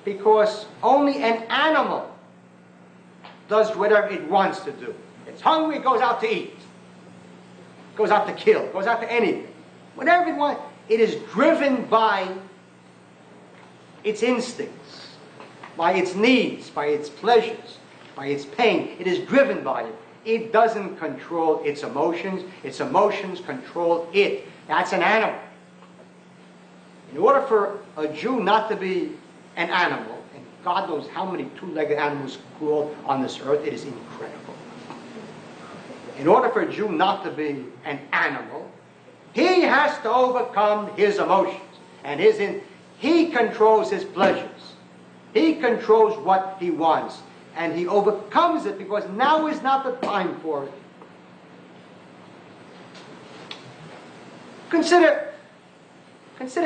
Because only an animal does whatever it wants to do. It's hungry, it goes out to eat. It goes out to kill, it goes out to anything. Whatever it wants, it is driven by its instincts, by its needs, by its pleasures, by its pain. It is driven by it. It doesn't control its emotions control it. That's an animal. In order for a Jew not to be an animal, and God knows how many two-legged animals crawl on this earth, it is incredible. In order for a Jew not to be an animal, he has to overcome his emotions. And he controls his pleasures. He controls what he wants. And he overcomes it because now is not the time for it. Consider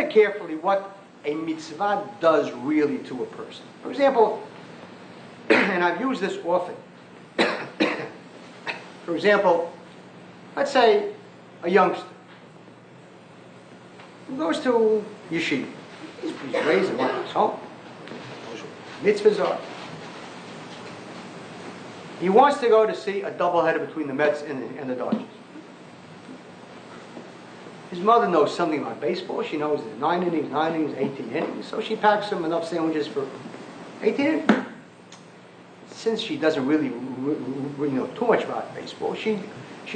carefully what a mitzvah does really to a person. For example, and I've used this often. For example, let's say a youngster who goes to yeshiva. He's raised in one home. Mitzvahs are. He wants to go to see a doubleheader between the Mets and the Dodgers. His mother knows something about baseball. She knows there's 9 innings, 18 innings. So she packs him enough sandwiches for 18 innings. Since she doesn't really know too much about baseball, she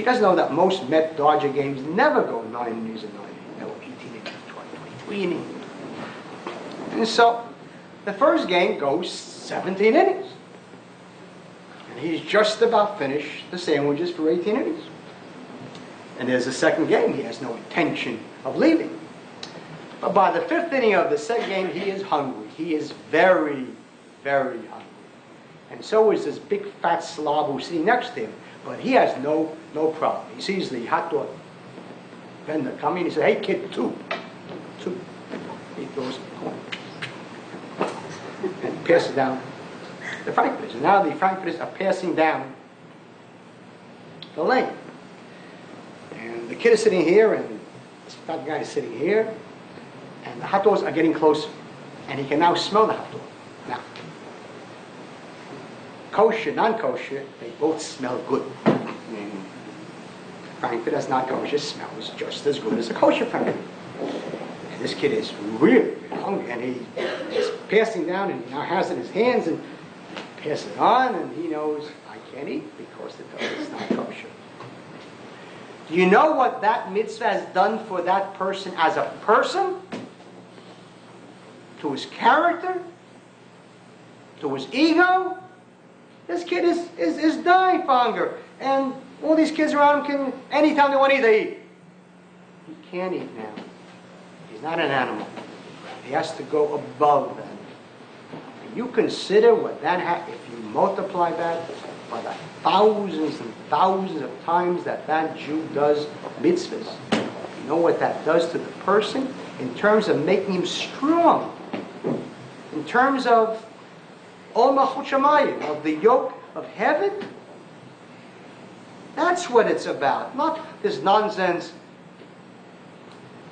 doesn't know that most Met-Dodger games never go 9 innings and 9 innings. They go 18 innings, 23 innings. And so the first game goes 17 innings. And he's just about finished the sandwiches for 18 innings. And there's a second game. He has no intention of leaving. But by the 5th inning of the second game, he is hungry. He is very, very hungry. And so is this big fat slob who's sitting next to him. But he has no problem. He sees the hot dog vendor coming. He says, "Hey kid, two." He throws a coin. And passes down the frankfurters. And now the frankfurters are passing down the lane. And the kid is sitting here, and this fat guy is sitting here, and the hot dogs are getting closer. And he can now smell the hot dog. Now, kosher, non-kosher, they both smell good. Frankfurt that's not kosher smells just as good as a kosher frankfurt. And this kid is really hungry, and he's passing down, and he now has it in his hands, and passes it on, and he knows, I can't eat because it's not kosher. Do you know what that mitzvah has done for that person as a person? To his character? To his ego? This kid is dying for hunger. And all these kids around him can, anytime they want to eat, they eat. He can't eat now. He's not an animal. He has to go above that. And you consider what that if you multiply that by the thousands and thousands of times that Jew does mitzvahs, you know what that does to the person in terms of making him strong, in terms of ol malchut shamayim, of the yoke of heaven. That's what it's about, not this nonsense.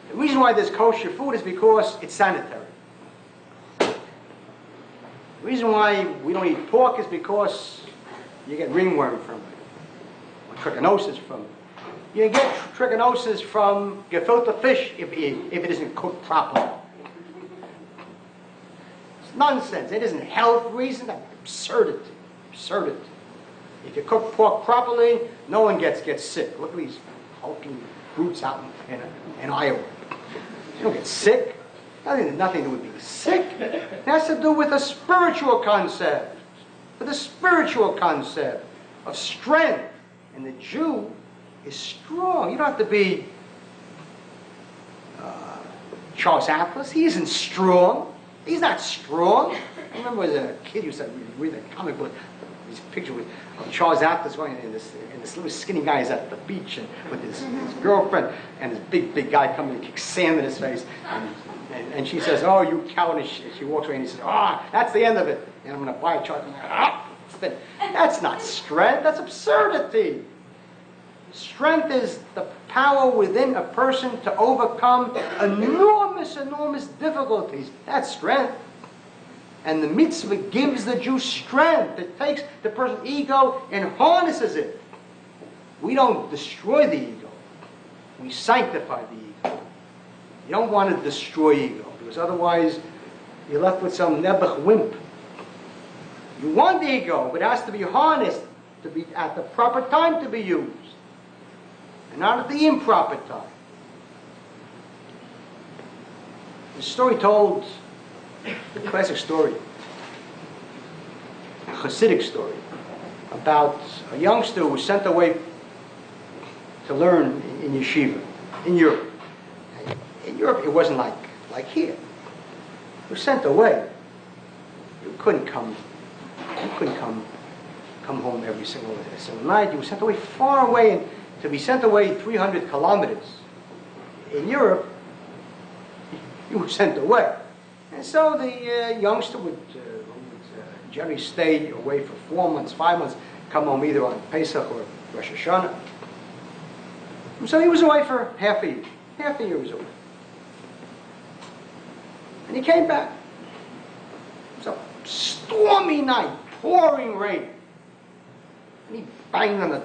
The reason why there's kosher food is because it's sanitary. The reason why we don't eat pork is because you get ringworm from it, or trichinosis from it. You get trichinosis from gefilte fish if it isn't cooked properly. It's nonsense. It isn't health reason. That's absurdity. Absurdity. If you cook pork properly, no one gets sick. Look at these hulking brutes out in Iowa. You don't get sick. Nothing to do with being sick. It has to do with a spiritual concept. With a spiritual concept of strength. And the Jew is strong. You don't have to be Charles Atlas. He isn't strong. He's not strong. I remember as a kid, you said, read a comic book, this picture of Charles Atlas going, and this little skinny guy is at the beach and with his girlfriend, and this big guy coming and kicks sand in his face, and she says, "Oh, you coward!" And she walks away, and he says, "Ah, that's the end of it." And I'm going to buy a Charles. That's not strength. That's absurdity. Strength is the power within a person to overcome enormous difficulties. That's strength. And the mitzvah gives the Jew strength. It takes the person's ego and harnesses it. We don't destroy the ego. We sanctify the ego. You don't want to destroy ego, because otherwise you're left with some nebuch wimp. You want the ego, but it has to be harnessed to be at the proper time to be used, and not at the improper time. The story told, the classic story, a Hasidic story, about a youngster who was sent away to learn in yeshiva in Europe. In Europe, it wasn't like here. He was sent away. You couldn't come home every single night. You were sent away far away, and to be sent away 300 kilometers in Europe, you were sent away. And so the youngster would generally stay away for 4 months, 5 months, come home either on Pesach or Rosh Hashanah. And so he was away for half a year. Half a year he was away. And he came back. It was a stormy night, pouring rain. And he banged on the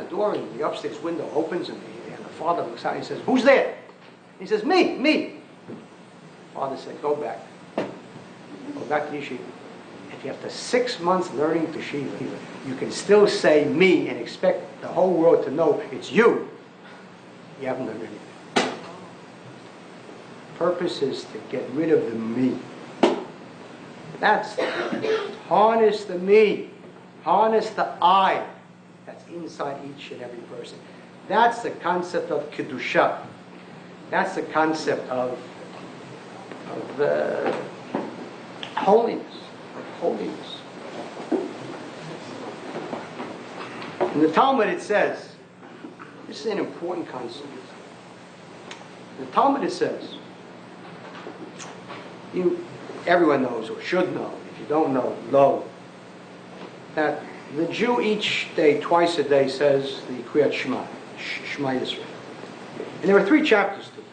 door, and the upstairs window opens, and the father looks out and he says, "Who's there?" He says, Me. Father said, Go back to yeshiva. If after 6 months learning to yeshiva, you can still say me and expect the whole world to know it's you, you haven't done anything. Purpose is to get rid of the me. That's harness the me, harness the I that's inside each and every person. That's the concept of kedusha. That's the concept of holiness. In the Talmud it says, this is an important concept. In the Talmud it says, everyone knows or should know, if you don't know, that the Jew each day, twice a day, says the Kriyat Shema Yisrael. And there are 3 chapters to it.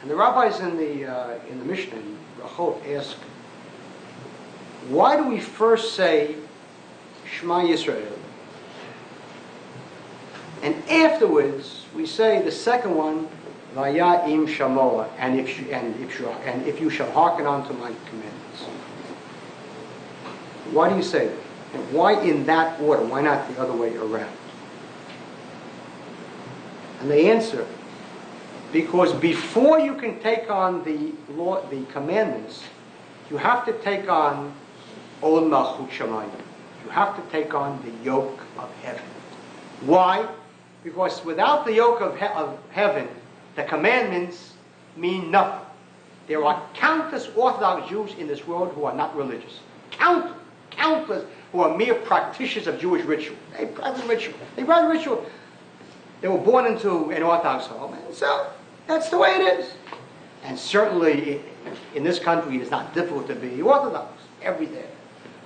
And the rabbis in the Mishnah, in Rachot, ask, why do we first say Shema Yisrael, and afterwards we say the second one, Vaya im shamoa, and if you shall hearken unto my commandments? Why do you say that? And why in that order? Why not the other way around? And they answer, because before you can take on the law, the commandments, you have to take on Ol Malchut Shamayim. You have to take on the yoke of heaven. Why? Because without the yoke of heaven, the commandments mean nothing. There are countless Orthodox Jews in this world who are not religious. Countless who are mere practitioners of Jewish ritual. They practice ritual. They were born into an Orthodox home, and so that's the way it is. And certainly in this country it is not difficult to be Orthodox every day.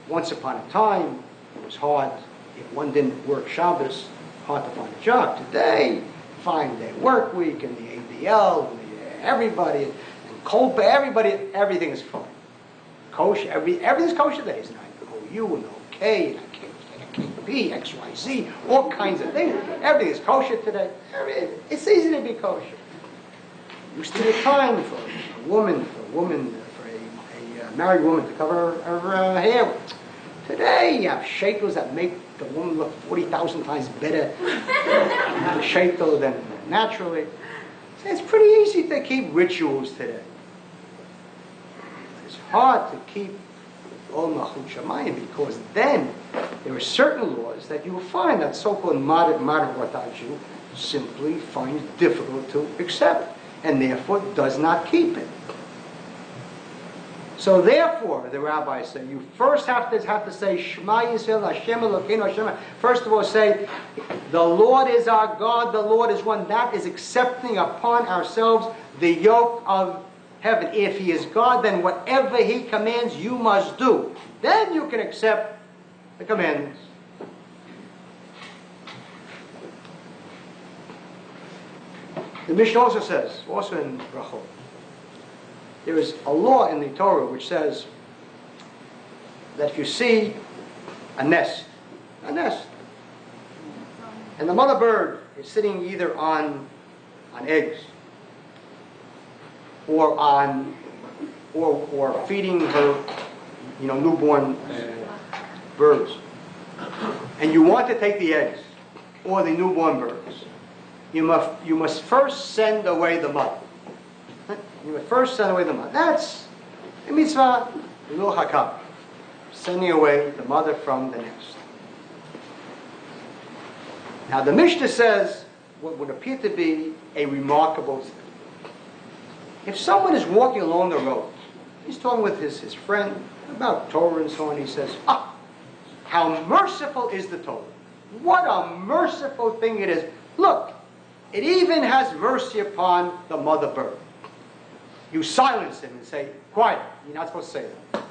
Once upon a time it was hard. If one didn't work Shabbos, hard to find a job. Today, 5-day work week and the ADL and everybody and Kolpa, everything is fine. Kosher, everything's kosher today. It's not OU and OK, and KP, XYZ, all kinds of things. Everything is kosher today. It's easy to be kosher. Used to be a time for a woman, for a married woman to cover her hair. Today you have shekels that make the woman look 40,000 times better shekel than naturally. So it's pretty easy to keep rituals today. It's hard to keep Ol Malchut Shamayim, because then there are certain laws that you will find that so-called modern Orthodox Jew simply finds difficult to accept, and therefore does not keep it. So therefore, the rabbis say, you first have to say, Shema Yisrael, Hashem Elokeinu Hashem. First of all, say, the Lord is our God, the Lord is one. That is accepting upon ourselves the yoke of heaven. If He is God, then whatever He commands, you must do. Then you can accept the commandments. The Mishnah also says, also in Brachot, there is a law in the Torah which says that if you see a nest, and the mother bird is sitting either on eggs or feeding her, newborn birds, and you want to take the eggs or the newborn birds, you must first send away the mother. You must first send away the mother. That's a mitzvah, lo hakam, sending away the mother from the nest. Now the Mishnah says what would appear to be a remarkable thing. If someone is walking along the road, he's talking with his friend about Torah and so on, he says, how merciful is the Torah. What a merciful thing it is. Look, it even has mercy upon the mother bird. You silence him and say, quiet, you're not supposed to say that.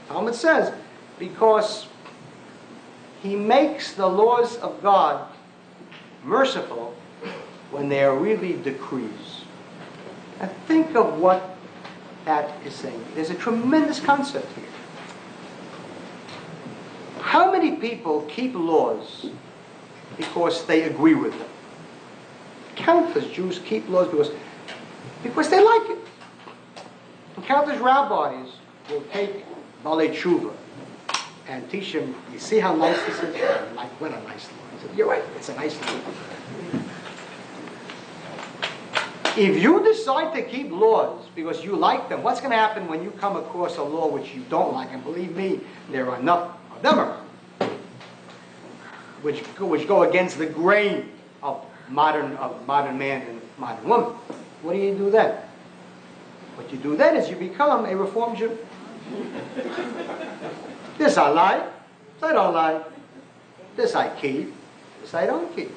Talmud says, because he makes the laws of God merciful when they are really decrees. Now think of what that is saying. There's a tremendous concept here. How many people keep laws because they agree with them? Countless Jews keep laws because they like it. And countless rabbis will take Balei Tshuva and teach him, you see how nice this is? Like, what a nice law. He said, you're right, it's a nice law. If you decide to keep laws because you like them, what's going to happen when you come across a law which you don't like? And believe me, there are enough of them around, which go against the grain of modern man and modern woman. What do you do then? What you do then is you become a Reformed Jew. This I like, this I don't like. This I keep, this I don't keep.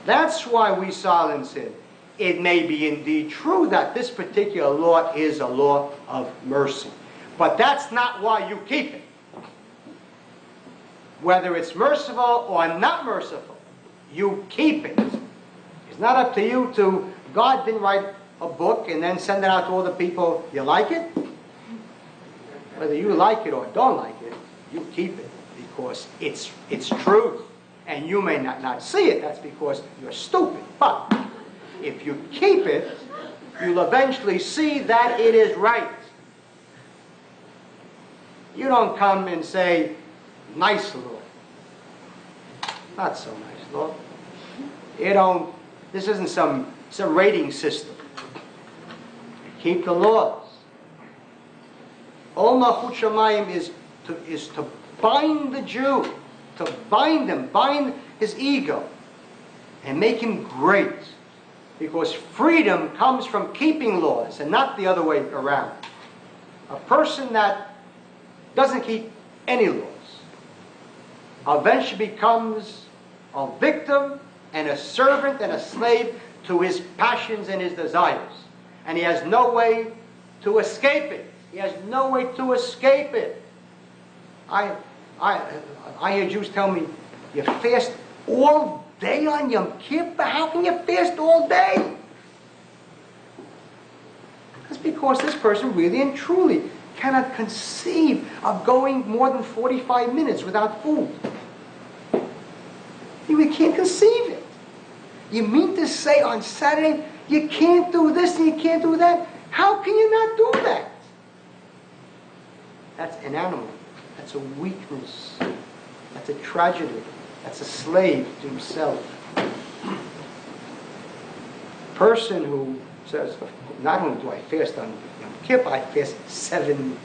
That's why we silence him. It may be indeed true that this particular law is a law of mercy, but that's not why you keep it. Whether it's merciful or not merciful, you keep it. It's not up to you to, God didn't write a book and then send it out to all the people. You like it? Whether you like it or don't like it, you keep it because it's truth. And you may not see it, that's because you're stupid. But if you keep it, you'll eventually see that it is right. You don't come and say, nice law. Not so nice law. This isn't some rating system. Keep the laws. Ol Malchut Shamayim is to bind the Jew, to bind his ego, and make him great. Because freedom comes from keeping laws and not the other way around. A person that doesn't keep any laws eventually becomes a victim and a servant and a slave to his passions and his desires. And he has no way to escape it. He has no way to escape it. I hear Jews tell me, you fast all day on Yom Kippur? How can you fast all day? That's because this person really and truly cannot conceive of going more than 45 minutes without food. You can't conceive it. You mean to say on Saturday You can't do this and you can't do that. How can you not do that? That's an animal. That's a weakness. That's a tragedy. That's a slave to himself. Person who says, not only do I fast on Yom Kippur, I fast seven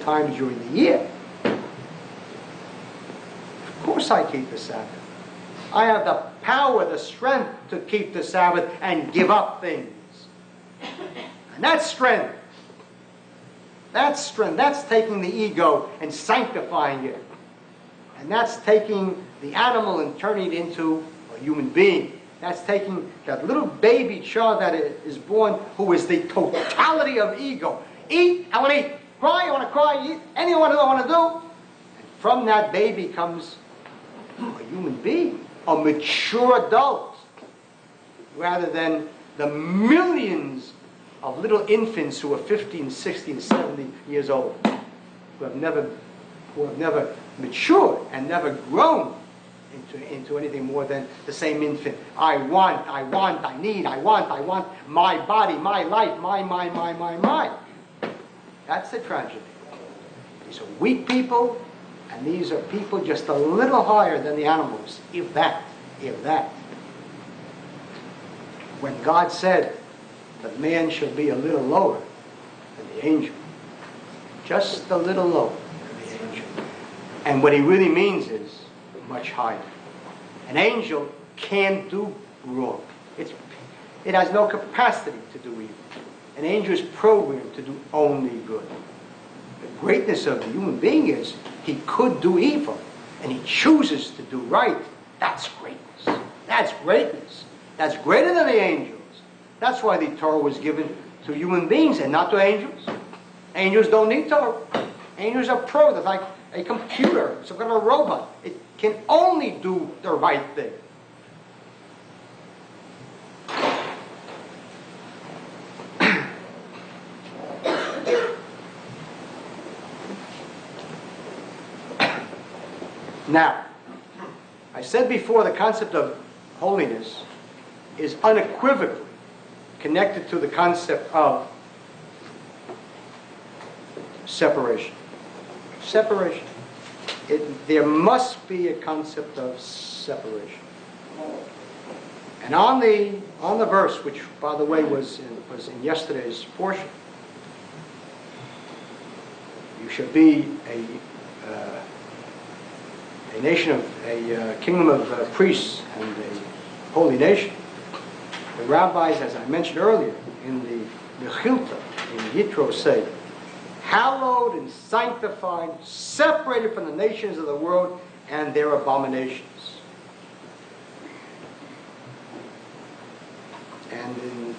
times during the year. Of course I keep the Sabbath. I have the power, the strength to keep the Sabbath and give up things. And that's strength. That's strength. That's taking the ego and sanctifying it. And that's taking the animal and turning it into a human being. That's taking that little baby child that is born who is the totality of ego. Eat, I want to eat. Cry, I want to cry. Eat, anything I want to do. And from that baby comes a human being, a mature adult, rather than the millions of little infants who are 15, 16, 70 years old, who have never matured and never grown into anything more than the same infant. I want, I need, I want, my body, my life, my. That's the tragedy. These are weak people, and these are people just a little higher than the animals, if that. When God said that man should be a little lower than the angel, just a little lower than the angel. And what he really means is much higher. An angel can't do wrong. It has no capacity to do evil. An angel is programmed to do only good. The greatness of the human being is he could do evil, and he chooses to do right. That's greatness. That's greatness. That's greater than the angels. That's why the Torah was given to human beings and not to angels. Angels don't need Torah. Angels are programmed like a computer, some kind of a robot. It can only do the right thing. Now, I said before the concept of holiness is unequivocally connected to the concept of separation. Separation. There must be a concept of separation. And on the verse, which by the way was in yesterday's portion, you shall be a nation of a kingdom of priests and a holy nation. The rabbis, as I mentioned earlier, in the Mechilta, in Yitro, say, hallowed and sanctified, separated from the nations of the world and their abominations. And in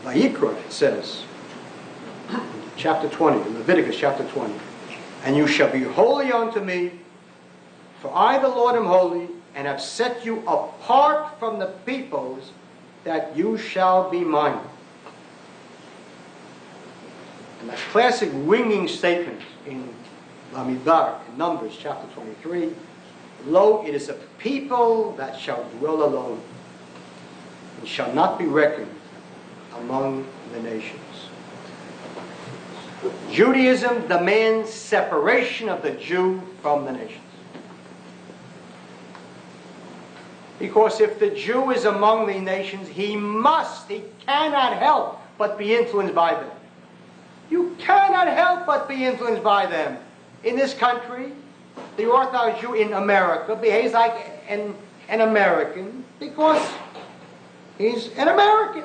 Vayikra it says, chapter 20, in Leviticus chapter 20, and you shall be holy unto me, for I, the Lord, am holy, and have set you apart from the peoples, that you shall be mine. And that classic ringing statement in Lamidbar, in Numbers chapter 23, lo, it is a people that shall dwell alone, and shall not be reckoned among the nations. Judaism demands separation of the Jew from the nations. Because if the Jew is among the nations, he cannot help but be influenced by them. You cannot help but be influenced by them. In this country, the Orthodox Jew in America behaves like an American because he's an American.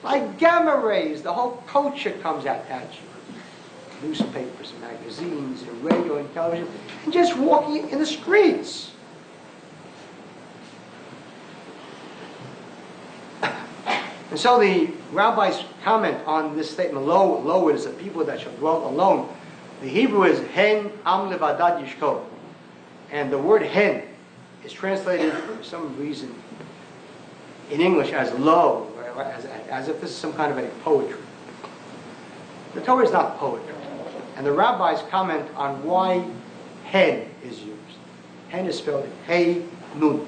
Like gamma rays, the whole culture comes at you. Newspapers and magazines and radio and television, and just walking in the streets. And so the rabbis comment on this statement, lo is a people that shall dwell alone. The Hebrew is hen am levadad yishkol. And the word hen is translated for some reason in English as lo, as if this is some kind of a poetry. The Torah is not poetry. And the rabbis comment on why hen is used. Hen is spelled hey nun.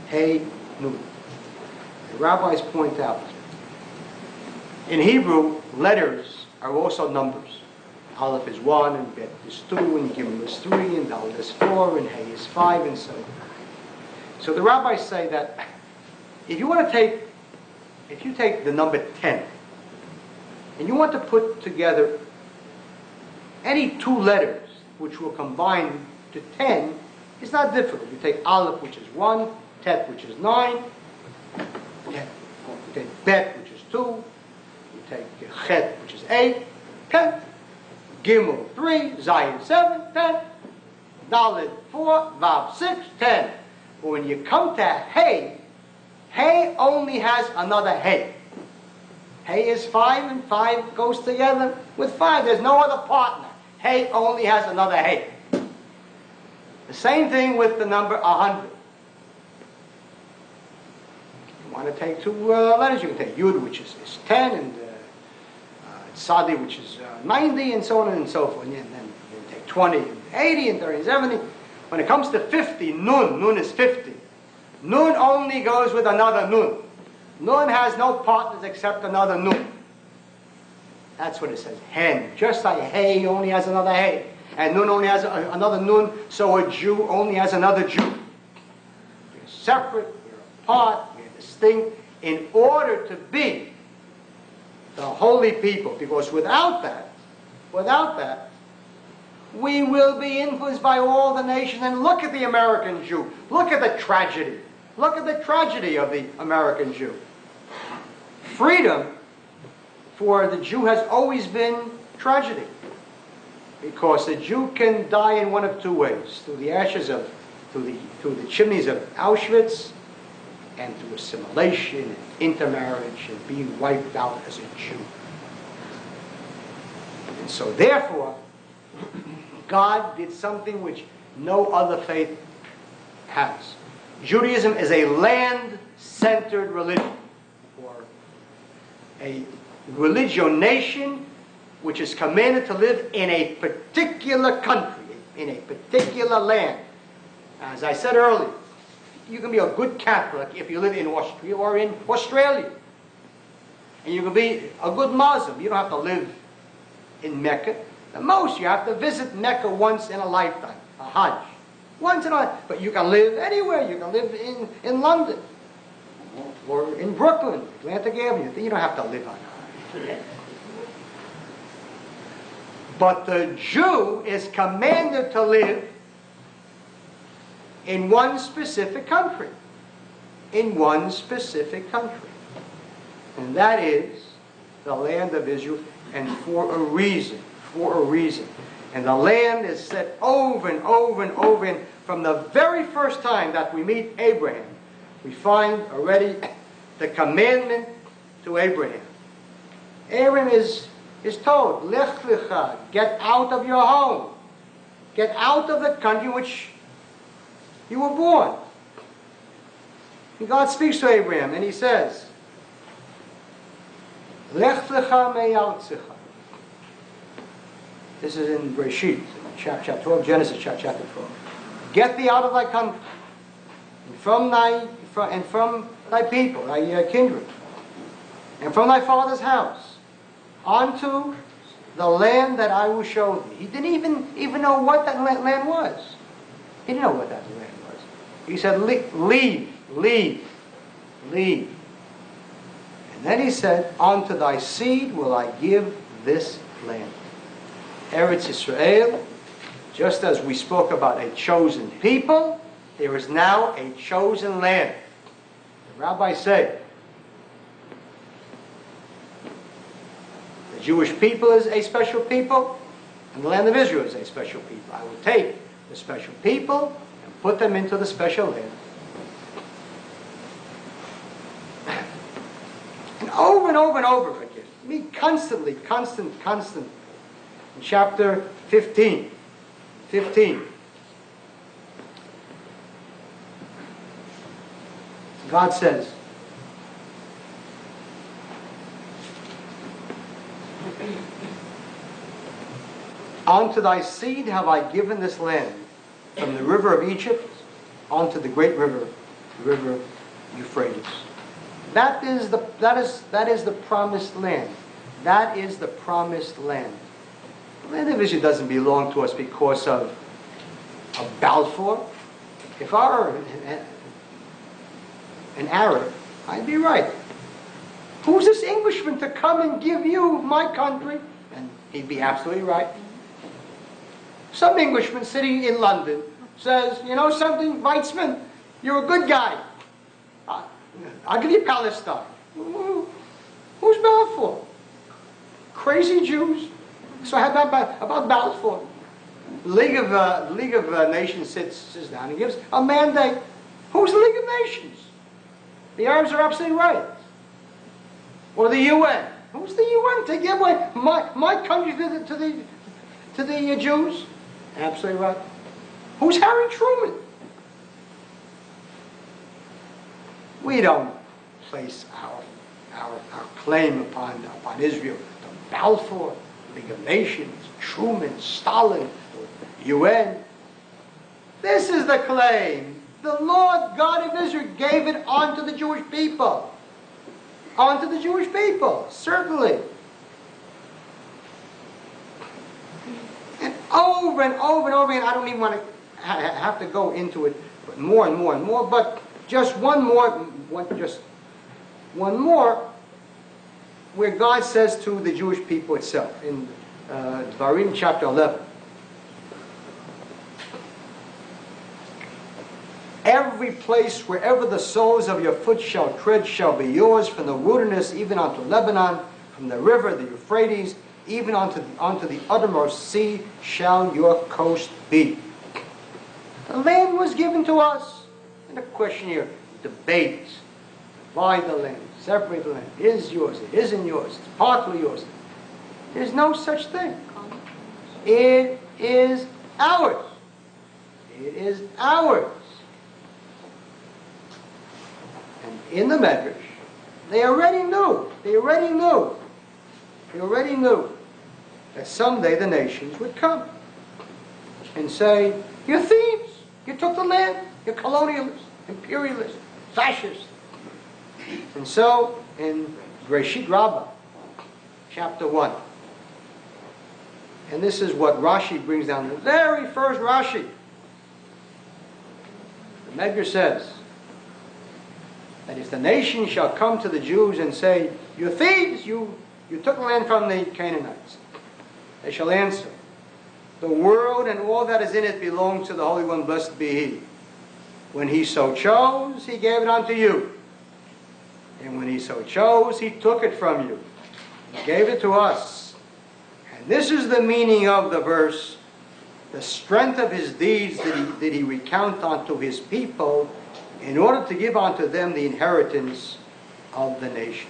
Hey nun. The rabbis point out, in Hebrew, letters are also numbers. Aleph is 1, and Bet is 2, and Gimel is 3, and Dalet is 4, and Hey is 5, and so on. So the rabbis say that if you take the number 10, and you want to put together any two letters which will combine to 10, it's not difficult. You take Aleph, which is 1, Tet, which is 9, you take Bet, which is 2, you take Chet, which is 8, 10, Gimel 3, Zayin 7, 10, Dalet 4, Vav 6, 10. But when you come to Hey, Hey only has another Hey. Hey is 5, and 5 goes together with 5. There's no other partner. Hey only has another Hey. The same thing with the number 100. You want to take two letters, you can take Yud, which is 10, and Sadi, which is 90, and so on and so forth. And then you take 20, and 80, and 30, and 70. When it comes to 50, Nun is 50. Nun only goes with another Nun. Nun has no partners except another Nun. That's what it says. Hen. Just like Hey only has another Hey. And Nun only has another Nun, so a Jew only has another Jew. We're separate, we're apart, we're distinct, in order to be the holy people. Because without that, we will be influenced by all the nations. And look at the American Jew. Look at the tragedy. Look at the tragedy of the American Jew. Freedom for the Jew has always been tragedy. Because the Jew can die in one of two ways: through the ashes of, through the chimneys of Auschwitz, and through assimilation and intermarriage and being wiped out as a Jew. And so therefore, God did something which no other faith has. Judaism is a land-centered religion, or a religionation which is commanded to live in a particular country, in a particular land. As I said earlier, you can be a good Catholic if you live in Austria or in Australia. And you can be a good Muslim. You don't have to live in Mecca. At most, you have to visit Mecca once in a lifetime, a Hajj. Once in a lifetime. But you can live anywhere. You can live in London or in Brooklyn, Atlantic Avenue. You don't have to live on Hajj. But the Jew is commanded to live in one specific country. In one specific country. And that is the land of Israel, and for a reason. For a reason. And the land is said over and over and over again. From the very first time that we meet Abraham, we find already the commandment to Abraham. Abraham is told, Lech lecha, get out of your home. Get out of the country in which you were born. And God speaks to Abraham and he says, Lech lecha me'artzecha. This is in Bereshit, chapter 12, Genesis chapter 12. Get thee out of thy country, and from thy people, thy kindred, and from thy father's house, unto the land that I will show thee. He didn't even know what that land was. He didn't know what that land was. He said, leave. And then he said, unto thy seed will I give this land. Eretz Israel, just as we spoke about a chosen people, there is now a chosen land. The rabbis say, the Jewish people is a special people, and the land of Israel is a special people. I will take the special people and put them into the special land. And over and over and over again, I mean constantly. In chapter 15, God says, unto thy seed have I given this land, from the river of Egypt unto the great river, the river Euphrates. That is the promised land. That is the promised land. The land of Israel doesn't belong to us because of Balfour. If I were an Arab, I'd be right. Who's this Englishman to come and give you my country? And he'd be absolutely right. Some Englishman sitting in London says, you know something, Weizmann, you're a good guy. I'll give you Palestine. Who's Balfour? Crazy Jews. So how about Balfour? The League of Nations sits down and gives a mandate. Who's the League of Nations? The Arabs are absolutely right. Or the UN. Who's the UN to give away my country to the Jews? Absolutely right. Who's Harry Truman? We don't place our claim upon Israel. The Balfour, League of Nations, Truman, Stalin, UN. This is the claim. The Lord God of Israel gave it onto the Jewish people. Onto the Jewish people, certainly. And over and over and over again, I don't even want to have to go into it but more and more and more, but just one more, where God says to the Jewish people itself, in Dvarim chapter 11. Every place wherever the soles of your foot shall tread shall be yours, from the wilderness even unto Lebanon, from the river, the Euphrates, even unto the uttermost sea shall your coast be. The land was given to us. And the question here, debate, divide the land, separate the land. It is yours, it isn't yours, it's partly yours. There's no such thing. It is ours. It is ours. And in the Medrash, they already knew that someday the nations would come and say, you're thieves, you took the land, you're colonialists, imperialists, fascists. And so, in Breshit Rabbah, chapter 1, and this is what Rashi brings down, the very first Rashi. The Medrash says that if the nation shall come to the Jews and say, you're thieves, you took land from the Canaanites, they shall answer, the world and all that is in it belongs to the Holy One, blessed be He. When He so chose, He gave it unto you. And when He so chose, He took it from you. He gave it to us. And this is the meaning of the verse. The strength of His deeds did he recount unto His people, in order to give unto them the inheritance of the nations.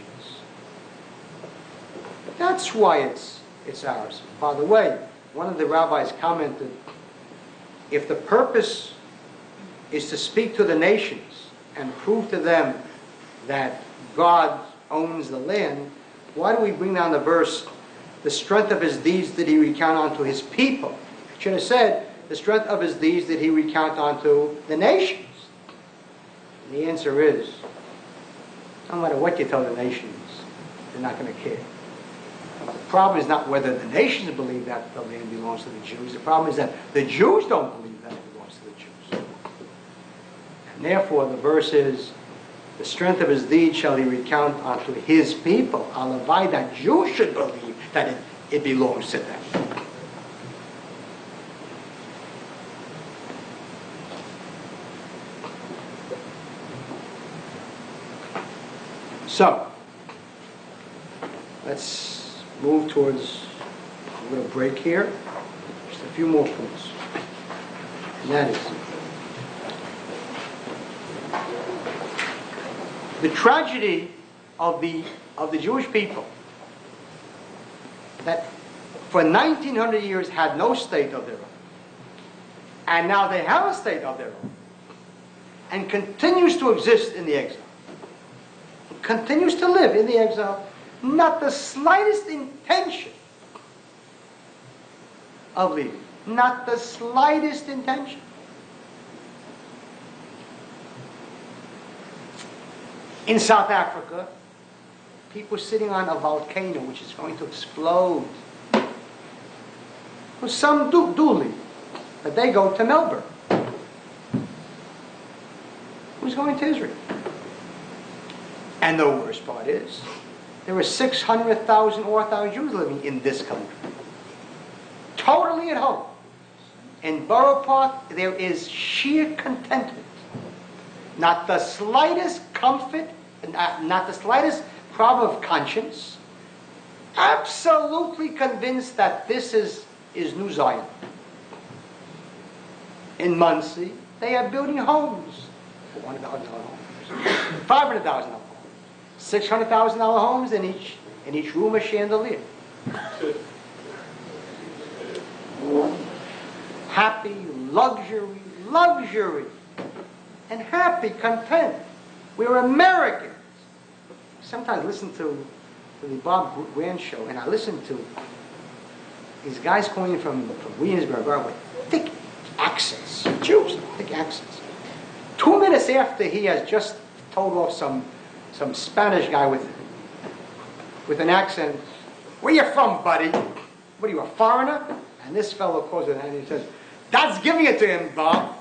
That's why it's ours. By the way, one of the rabbis commented, if the purpose is to speak to the nations and prove to them that God owns the land, why do we bring down the verse, the strength of His deeds did He recount unto His people? It should have said, the strength of His deeds did He recount unto the nations. And the answer is, no matter what you tell the nations, they're not going to care. The problem is not whether the nations believe that the land belongs to the Jews. The problem is that the Jews don't believe that it belongs to the Jews. And therefore, the verse is, the strength of His deeds shall He recount unto His people. Alavai, that Jews should believe that it belongs to them. So, let's move towards a little break here. Just a few more points. And that is, the tragedy of the Jewish people, that for 1900 years had no state of their own, and now they have a state of their own, and continues to exist in the exile, continues to live in the exile, not the slightest intention of leaving. Not the slightest intention. In South Africa, people sitting on a volcano which is going to explode. Well, some do leave, but they go to Melbourne. Who's going to Israel? And the worst part is, there are 600,000 Orthodox Jews living in this country. Totally at home. In Borough Park, there is sheer contentment. Not the slightest comfort, not the slightest problem of conscience. Absolutely convinced that this is New Zion. In Muncie, they are building homes. $400,000 homes. $500,000 homes. $600,000 homes in each room a chandelier. Happy, luxury, and happy, content. We're Americans. Sometimes I listen to the Bob Grant show, and I listen to these guys calling from Williamsburg, with thick accents, Jews, thick accents. 2 minutes after he has just told off some Spanish guy with an accent, "Where you from, buddy? What are you, a foreigner?" And this fellow calls it, and he says, "God's giving it to him, Bob."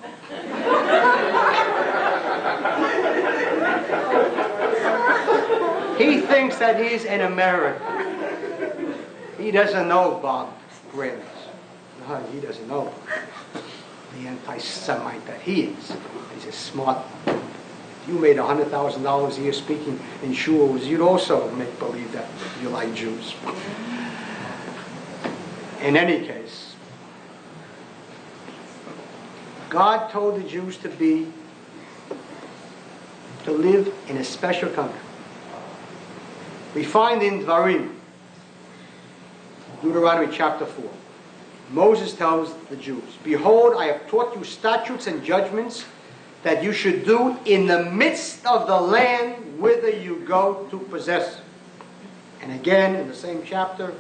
He thinks that he's an American. He doesn't know Bob Grant. No, he doesn't know the anti-Semite that he is. He's a smart one. If you made $100,000 a year speaking in shuls, you'd also make believe that you like Jews. In any case, God told the Jews to live in a special country. We find in Dvarim, Deuteronomy chapter 4, Moses tells the Jews, "Behold, I have taught you statutes and judgments that you should do in the midst of the land whither you go to possess." And again, in the same chapter,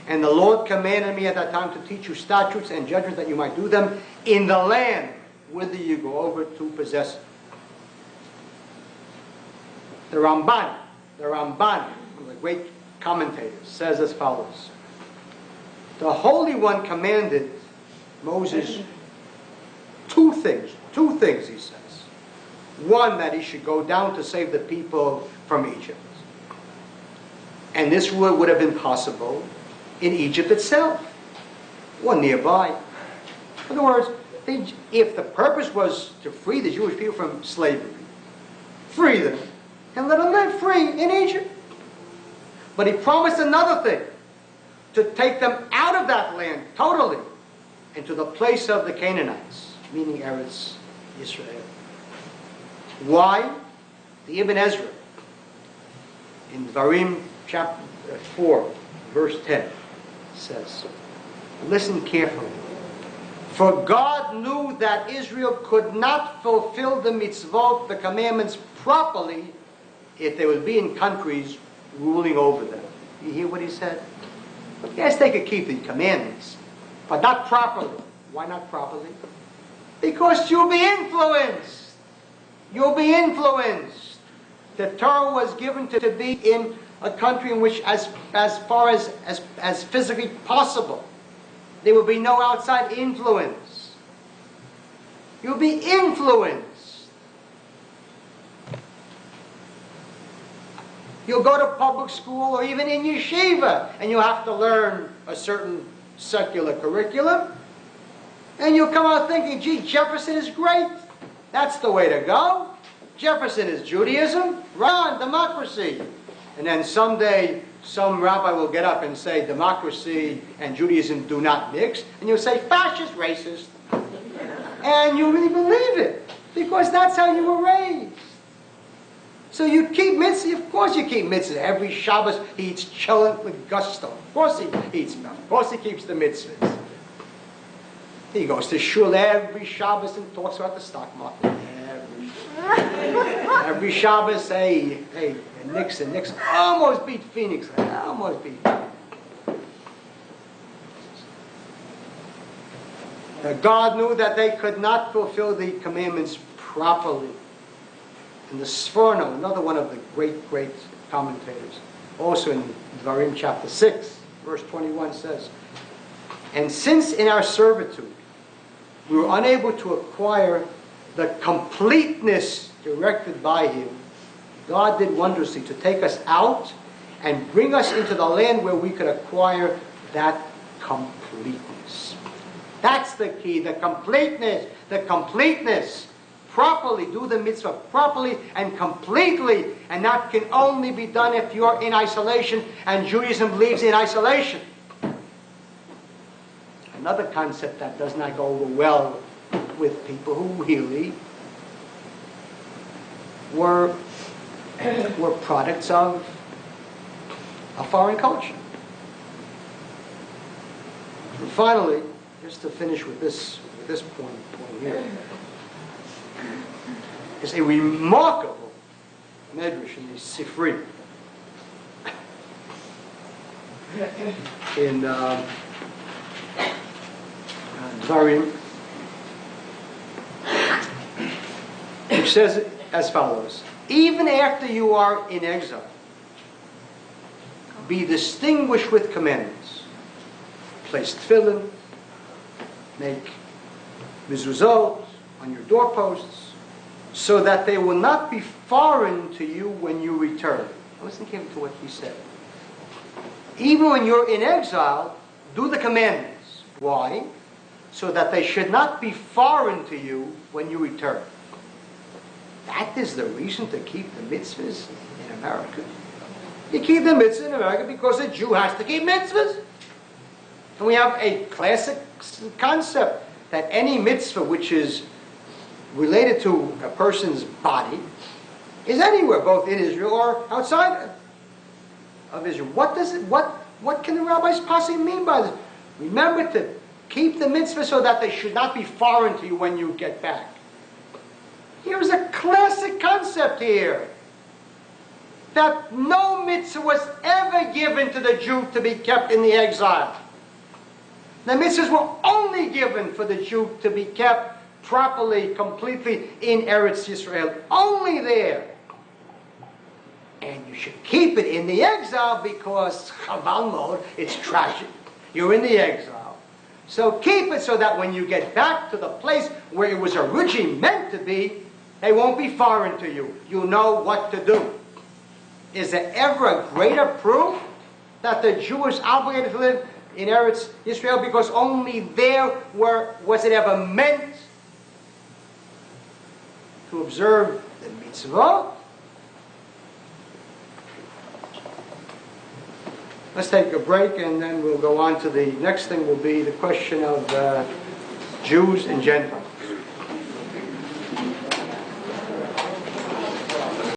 "And the Lord commanded me at that time to teach you statutes and judgments that you might do them in the land whither you go over to possess." The Ramban, one of the great commentators, says as follows: the Holy One commanded Moses two things, he says. One, that he should go down to save the people from Egypt. And this would have been possible in Egypt itself, or nearby. In other words, if the purpose was to free the Jewish people from slavery, free them, and let them live free in Egypt. But he promised another thing, to take them out of that land totally, into the place of the Canaanites, meaning Eretz Israel. Why? The Ibn Ezra, in Dvarim chapter 4, verse 10, says, listen carefully. "For God knew that Israel could not fulfill the mitzvot, the commandments, properly if they would be in countries ruling over them." You hear what he said? Yes, they could keep the commandments, but not properly. Why not properly? Because you'll be influenced. You'll be influenced. The Torah was given to be in a country in which, as far as physically possible, there will be no outside influence. You'll be influenced. You'll go to public school or even in yeshiva, and you'll have to learn a certain secular curriculum. And you'll come out thinking, gee, Jefferson is great. That's the way to go. Jefferson is Judaism. Run, democracy. And then someday, some rabbi will get up and say, democracy and Judaism do not mix. And you'll say, fascist, racist. And you really believe it, because that's how you were raised. So you keep mitzvah. Of course you keep mitzvah. Every Shabbos he eats cholent with gusto. Of course he eats them. Of course he keeps the mitzvahs. He goes to shul every Shabbos and talks about the stock market. Every Shabbos, hey, Nixon almost beat Phoenix. Almost beat. God knew that they could not fulfill the commandments properly in the Sforno, another one of the great, great commentators, also in Dvarim chapter 6, verse 21 says, and since in our servitude we were unable to acquire the completeness directed by him, God did wondrously to take us out and bring us into the land where we could acquire that completeness. That's the key, the completeness, the completeness. Properly, do the mitzvah properly and completely, and that can only be done if you're in isolation, and Judaism believes in isolation. Another concept that does not go over well with people who really were products of a foreign culture. And finally, just to finish with this point here, is a remarkable medrash in the Sifri. In Dvarim, which says as follows: even after you are in exile, be distinguished with commandments. Place tefillin, make mezuzot on your doorposts, so that they will not be foreign to you when you return. Now listen carefully to what he said. Even when you're in exile, do the commandments. Why? So that they should not be foreign to you when you return. That is the reason to keep the mitzvahs in America. You keep the mitzvahs in America because a Jew has to keep mitzvahs. And we have a classic concept that any mitzvah which is related to a person's body is anywhere, both in Israel or outside of Israel. What can the rabbis possibly mean by this? Remember to keep the mitzvah so that they should not be foreign to you when you get back. Here's a classic concept here. That no mitzvah was ever given to the Jew to be kept in the exile. The mitzvahs were only given for the Jew to be kept properly, completely in Eretz Yisrael. Only there. And you should keep it in the exile because Chaval Mod, it's tragic. You're in the exile. So keep it so that when you get back to the place where it was originally meant to be, they won't be foreign to you. You know what to do. Is there ever a greater proof that the Jew is obligated to live in Eretz Yisrael because only there was it ever meant to observe the mitzvah? Let's take a break and then we'll go on to the next thing will be the question of Jews and Gentiles.